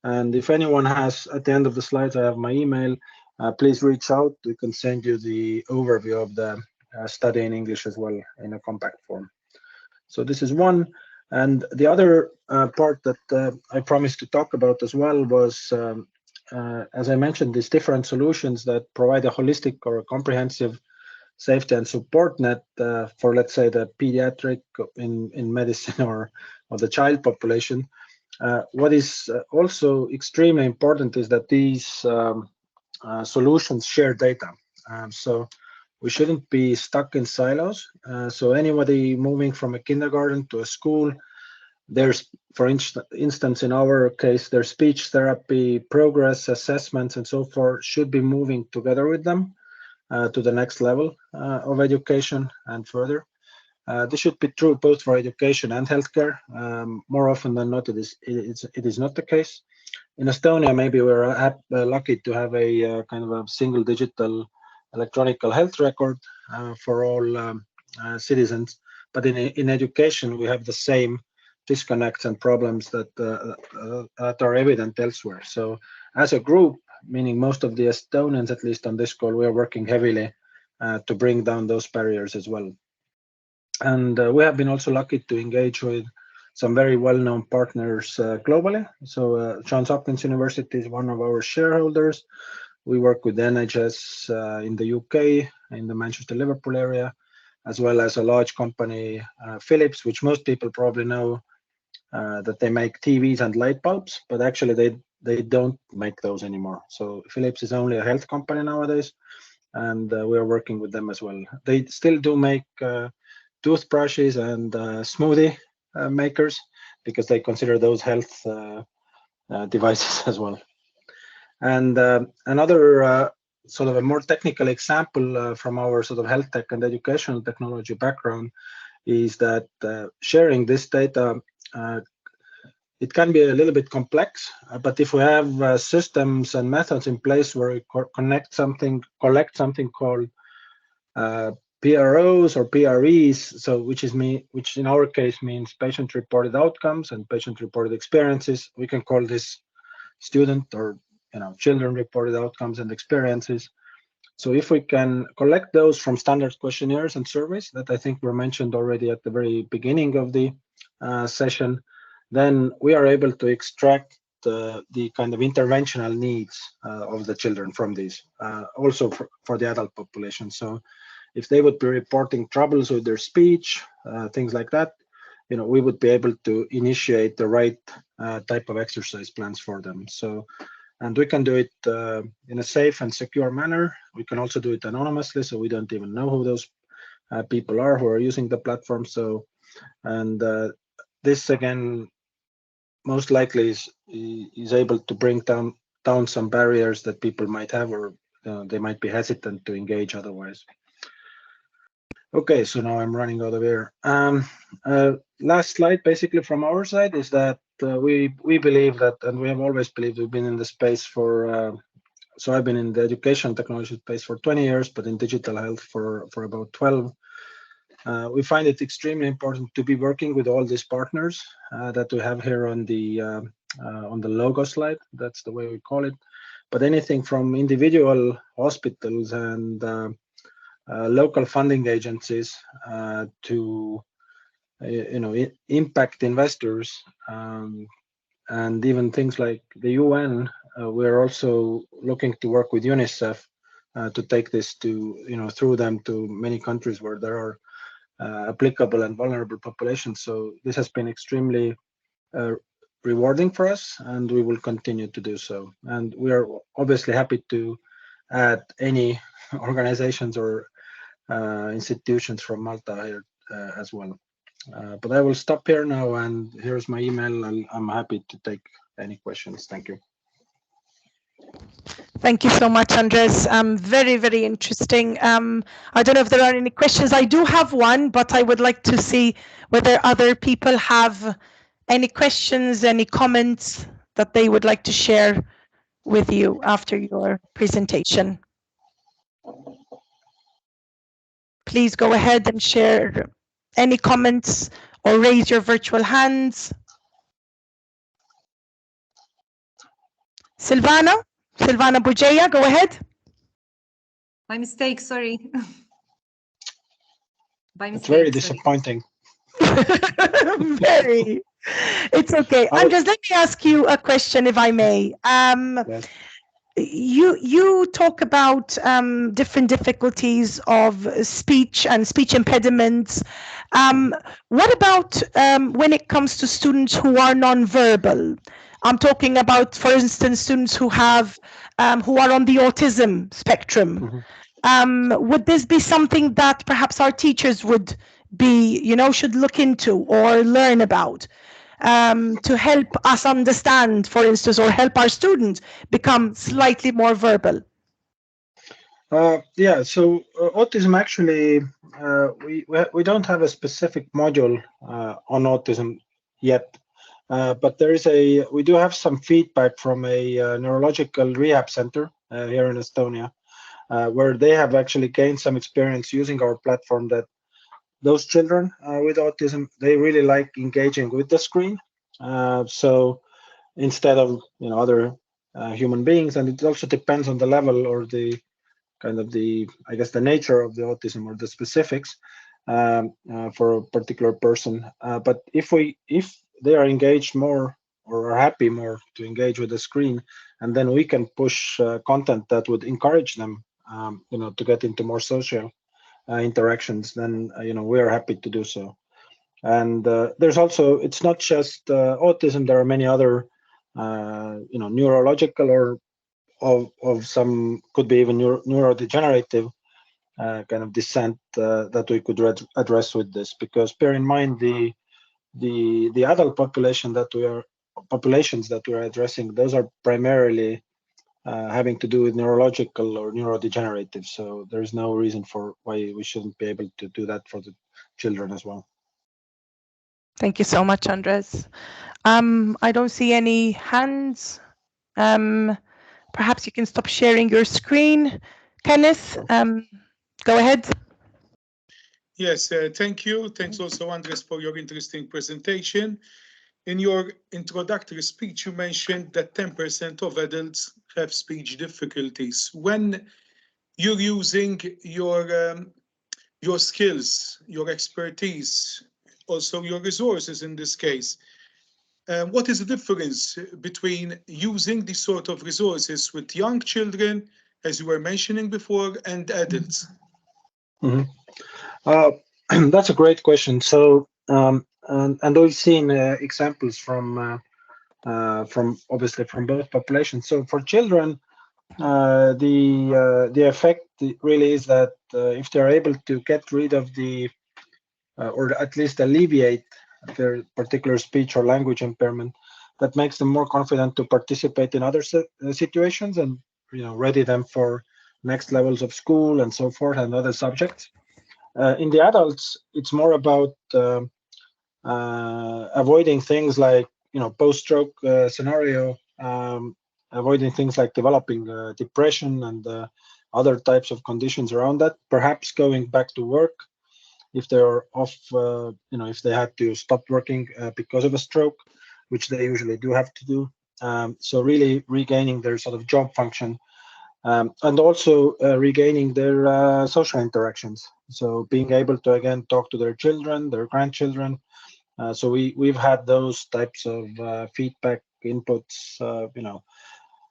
And if anyone has, at the end of the slides, I have my email. Please reach out. We can send you the overview of the study in English as well in a compact form. So this is one. And the other part that I promised to talk about as well was, as I mentioned, these different solutions that provide a holistic or a comprehensive safety and support net for, let's say, the pediatric in medicine or the child population. What is also extremely important is that these solutions share data. So we shouldn't be stuck in silos. So anybody moving from a kindergarten to a school, there's, for instance, in our case, their speech therapy, progress, assessments, and so forth should be moving together with them to the next level of education and further. This should be true both for education and healthcare. More often than not, it is not the case. In Estonia, maybe we're lucky to have a kind of a single digital electronic health record for all citizens. But in education, we have the same disconnects and problems that are evident elsewhere. So as a group, meaning most of the Estonians, at least on this call, we are working heavily to bring down those barriers as well. And we have been also lucky to engage with some very well-known partners globally. So Johns Hopkins University is one of our shareholders. We work with NHS in the UK, in the Manchester-Liverpool area, as well as a large company, Philips, which most people probably know that they make TVs and light bulbs, but actually they don't make those anymore. So Philips is only a health company nowadays, and we are working with them as well. They still do make toothbrushes and smoothie makers because they consider those health devices as well. And another sort of a more technical example from our sort of health tech and educational technology background is that sharing this data, it can be a little bit complex, but if we have systems and methods in place where we collect something called PROs or PREs, so which in our case means patient-reported outcomes and patient-reported experiences. We can call this student or children-reported outcomes and experiences. So if we can collect those from standard questionnaires and surveys that I think were mentioned already at the very beginning of the session, then we are able to extract the kind of interventional needs of the children from these, also for the adult population. So if they would be reporting troubles with their speech, things like that, we would be able to initiate the right type of exercise plans for them. So, and we can do it in a safe and secure manner. We can also do it anonymously, so we don't even know who those people are who are using the platform. So, and this again, most likely is able to bring down some barriers that people might have, or they might be hesitant to engage otherwise. Okay, so now I'm running out of air. Last slide, basically from our side, is that we believe that, and we have always believed, we've been in the space for, so I've been in the education technology space for 20 years, but in digital health for about 12. We find it extremely important to be working with all these partners that we have here on the logo slide. That's the way we call it. But anything from individual hospitals and local funding agencies to impact investors, and even things like the UN. We're also looking to work with UNICEF to take this to through them to many countries where there are applicable and vulnerable populations. So this has been extremely rewarding for us, and we will continue to do so. And we are obviously happy to add any organizations or institutions from Malta here as well. But I will stop here now, and here's my email, and I'm happy to take any questions. Thank you. Thank you so much, Andres. Very, very interesting. I don't know if there are any questions. I do have one, but I would like to see whether other people have any questions, any comments that they would like to share with you after your presentation. Please go ahead and share any comments or raise your virtual hands. Silvana Bugeya, go ahead. My mistake, sorry. By mistake. It's very disappointing. Very. It's okay. Andres, let me ask you a question, if I may. Yes. You talk about different difficulties of speech and speech impediments. What about when it comes to students who are nonverbal? I'm talking about, for instance, students who have who are on the autism spectrum. Would this be something that perhaps our teachers would be, should look into or learn about? To help us understand, for instance, or help our students become slightly more verbal? Yeah, so autism actually, we don't have a specific module on autism yet, but we do have some feedback from a neurological rehab center here in Estonia, where they have actually gained some experience using our platform, that those children with autism, they really like engaging with the screen. So instead of other human beings, and it also depends on the level or the kind of I guess the nature of the autism or the specifics for a particular person. But if they are engaged more or are happy more to engage with the screen, and then we can push content that would encourage them to get into more social interactions, then we are happy to do so. And there's also, it's not just autism, there are many other neurological or of some, could be even neurodegenerative kind of descent that we could address with this. Because bear in mind, the adult populations that we are addressing, those are primarily having to do with neurological or neurodegenerative. So there's no reason for why we shouldn't be able to do that for the children as well. Thank you so much, Andres. I don't see any hands. Perhaps you can stop sharing your screen. Kenneth, go ahead. Yes, thank you. Thanks also, Andres, for your interesting presentation. In your introductory speech, you mentioned that 10% of adults have speech difficulties. When you're using your skills, your expertise, also your resources in this case, what is the difference between using these sort of resources with young children, as you were mentioning before, and adults? That's a great question. So, and we've seen examples from obviously from both populations. So for children, the effect really is that if they're able to get rid of or at least alleviate their particular speech or language impairment, that makes them more confident to participate in other situations and ready them for next levels of school and so forth and other subjects. In the adults, it's more about avoiding things like post-stroke scenario, avoiding things like developing depression and other types of conditions around that. Perhaps going back to work if they're off, if they had to stop working because of a stroke, which they usually do have to do. So really regaining their sort of job function and also regaining their social interactions. So being able to again talk to their children, their grandchildren. So we've had those types of feedback inputs,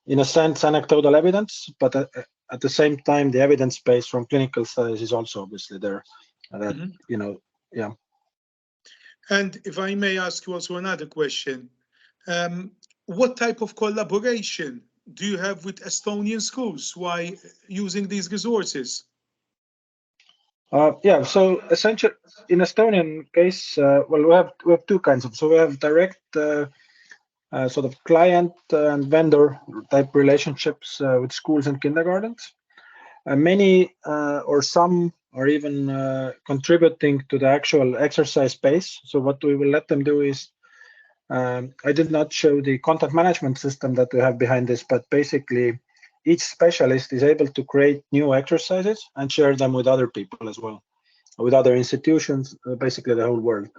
in a sense, anecdotal evidence, but at the same time, the evidence base from clinical studies is also obviously there. That yeah. And if I may ask you also another question, what type of collaboration do you have with Estonian schools while using these resources? Yeah, so essentially in Estonian case, well, we have two kinds of. So we have direct sort of client and vendor type relationships with schools and kindergartens. Many or some are even contributing to the actual exercise space. So what we will let them do is, I did not show the content management system that we have behind this, but basically each specialist is able to create new exercises and share them with other people as well, with other institutions, basically the whole world.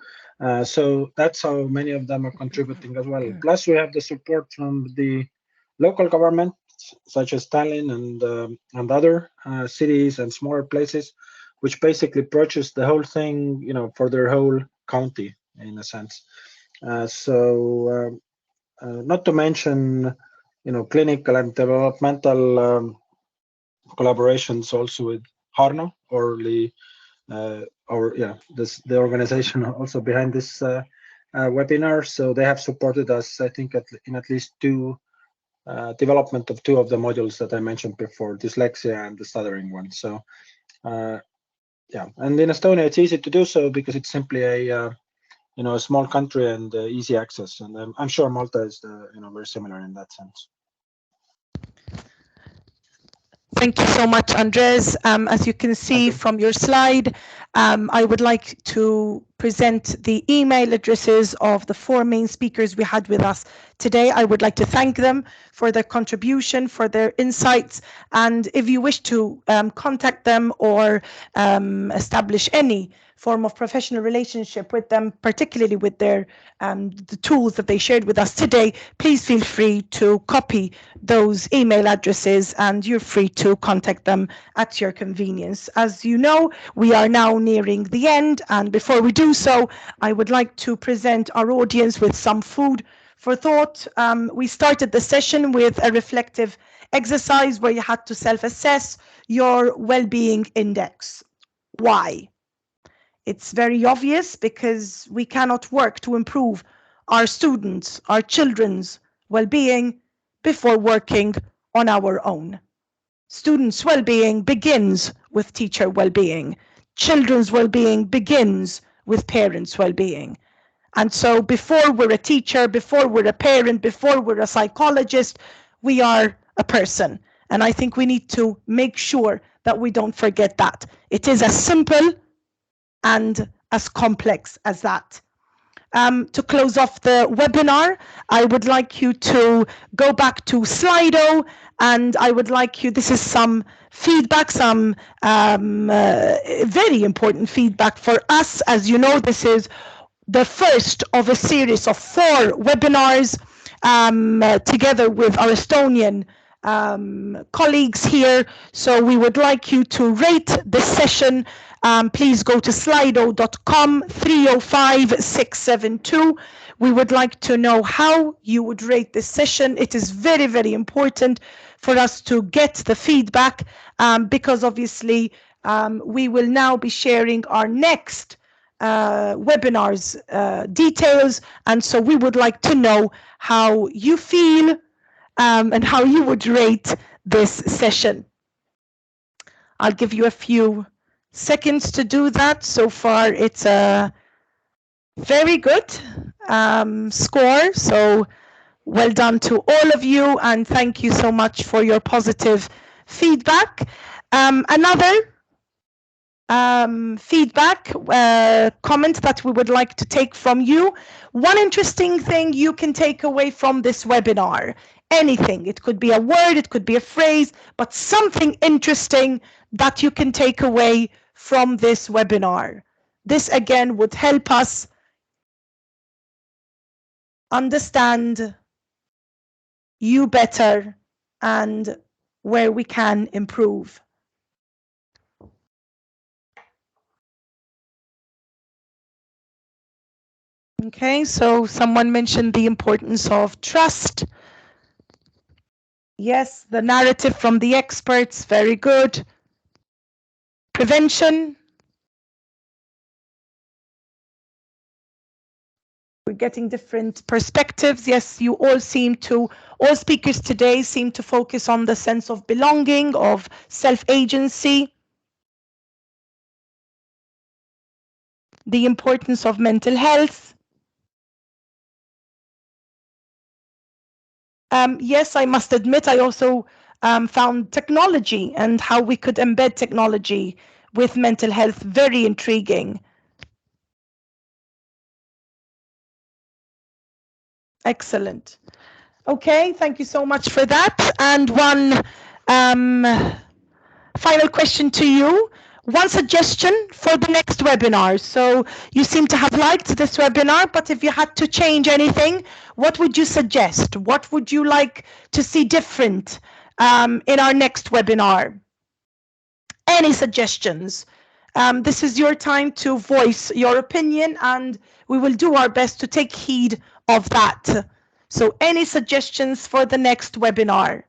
So that's how many of them are contributing as well. Plus we have the support from the local government, such as Tallinn and other cities and smaller places, which basically purchase the whole thing, for their whole county in a sense. So not to mention, clinical and developmental collaborations also with Harno or the organization also behind this webinar. So they have supported us, I think, in at least development of two of the modules that I mentioned before, dyslexia and the stuttering one. So yeah, and in Estonia it's easy to do so because it's simply a small country and easy access, and I'm sure Malta is very similar in that sense. Thank you so much, Andres. As you can see from your slide, I would like to present the email addresses of the four main speakers we had with us today. I would like to thank them for their contribution, for their insights, and if you wish to contact them or establish any form of professional relationship with them, particularly with their the tools that they shared with us today, please feel free to copy those email addresses and you're free to contact them at your convenience. As you know, we are now nearing the end, and before we do so, I would like to present our audience with some food for thought. We started the session with a reflective exercise where you had to self-assess your well-being index. Why? It's very obvious because we cannot work to improve our students, our children's well-being before working on our own. Students' well-being begins with teacher well-being. Children's well-being begins with parents' well-being. And so before we're a teacher, before we're a parent, before we're a psychologist, we are a person. And I think we need to make sure that we don't forget that. It is as simple and as complex as that. To close off the webinar, I would like you to go back to Slido, and I would like you, this is some feedback, some very important feedback for us. As you know, this is the first of a series of 4 webinars together with our Estonian colleagues here. So we would like you to rate this session. Please go to slido.com 305672. We would like to know how you would rate this session. It is very, very important for us to get the feedback because obviously we will now be sharing our next webinars details, and so we would like to know how you feel and how you would rate this session. I'll give you a few seconds to do that. So far it's a very good score, so well done to all of you, and thank you so much for your positive feedback. Another feedback comment that we would like to take from you. One interesting thing you can take away from this webinar, anything, it could be a word, it could be a phrase, but something interesting that you can take away from this webinar. This again would help us understand you better and where we can improve. Okay, so someone mentioned the importance of trust. Yes, the narrative from the experts, very good. Prevention. We're getting different perspectives. Yes, you all speakers today seem to focus on the sense of belonging, of self-agency, the importance of mental health. Yes, I must admit, I also found technology and how we could embed technology with mental health very intriguing. Excellent. Okay, thank you so much for that. And one final question to you. One suggestion for the next webinar. So you seem to have liked this webinar, but if you had to change anything, what would you suggest? What would you like to see different in our next webinar? Any suggestions? This is your time to voice your opinion, and we will do our best to take heed of that. So any suggestions for the next webinar?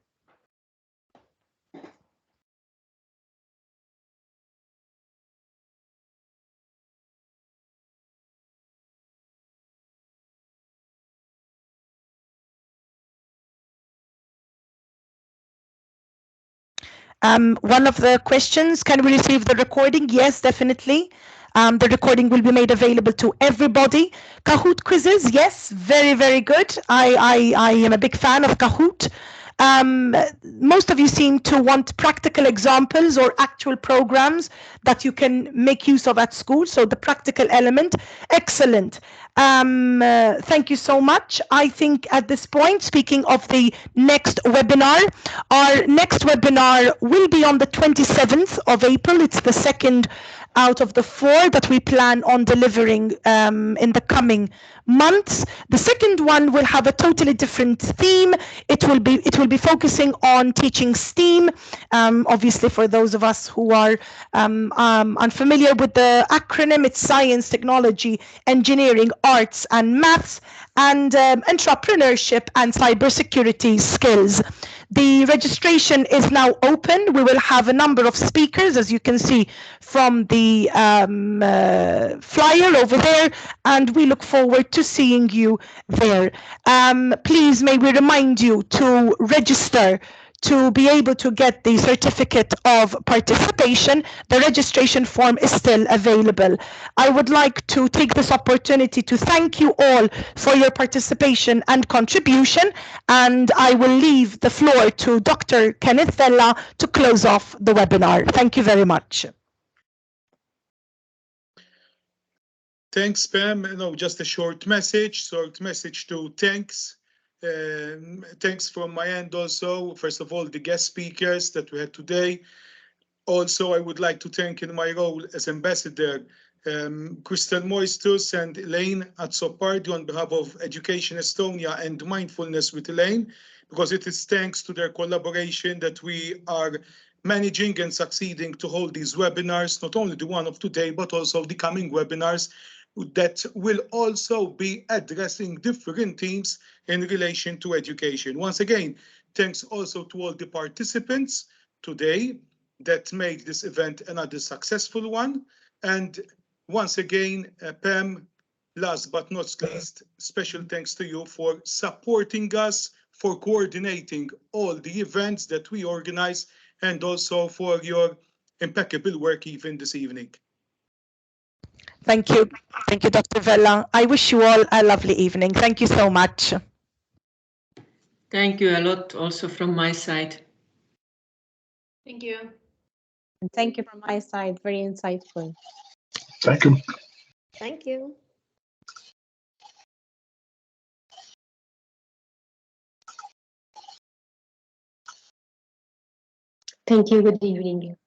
One of the questions, can we receive the recording? Yes, definitely. The recording will be made available to everybody. Kahoot quizzes, yes, very, very good. I am a big fan of Kahoot. Most of you seem to want practical examples or actual programs that you can make use of at school. So the practical element, excellent. Thank you so much. I think at this point, speaking of the next webinar, our next webinar will be on the 27th of April. It's the second out of the 4 that we plan on delivering in the coming months. The second one will have a totally different theme. It will be focusing on teaching STEAM. Obviously, for those of us who are unfamiliar with the acronym, it's science, technology, engineering, arts, and maths, and entrepreneurship and cybersecurity skills. The registration is now open. We will have a number of speakers, as you can see from the flyer over there, and we look forward to seeing you there. Please, may we remind you to register to be able to get the certificate of participation. The registration form is still available. I would like to take this opportunity to thank you all for your participation and contribution, and I will leave the floor to Dr. Kenneth Vella to close off the webinar. Thank you very much. Thanks, Pam. Just a short message to thanks. Thanks from my end also. First of all, the guest speakers that we had today. Also, I would like to thank in my role as ambassador, Crystal Moistus and Elaine Azzopardi on behalf of Education Estonia and Mindfulness with Elaine, because it is thanks to their collaboration that we are managing and succeeding to hold these webinars, not only the one of today, but also the coming webinars that will also be addressing different themes in relation to education. Once again, thanks also to all the participants today that made this event another successful one. And once again, Pam, last but not least, special thanks to you for supporting us, for coordinating all the events that we organize, and also for your impeccable work even this evening. Thank you. Thank you, Dr. Vella. I wish you all a lovely evening. Thank you so much. Thank you a lot also from my side. Thank you. And thank you from my side. Very insightful. Thank you. Thank you. Thank you. Good evening.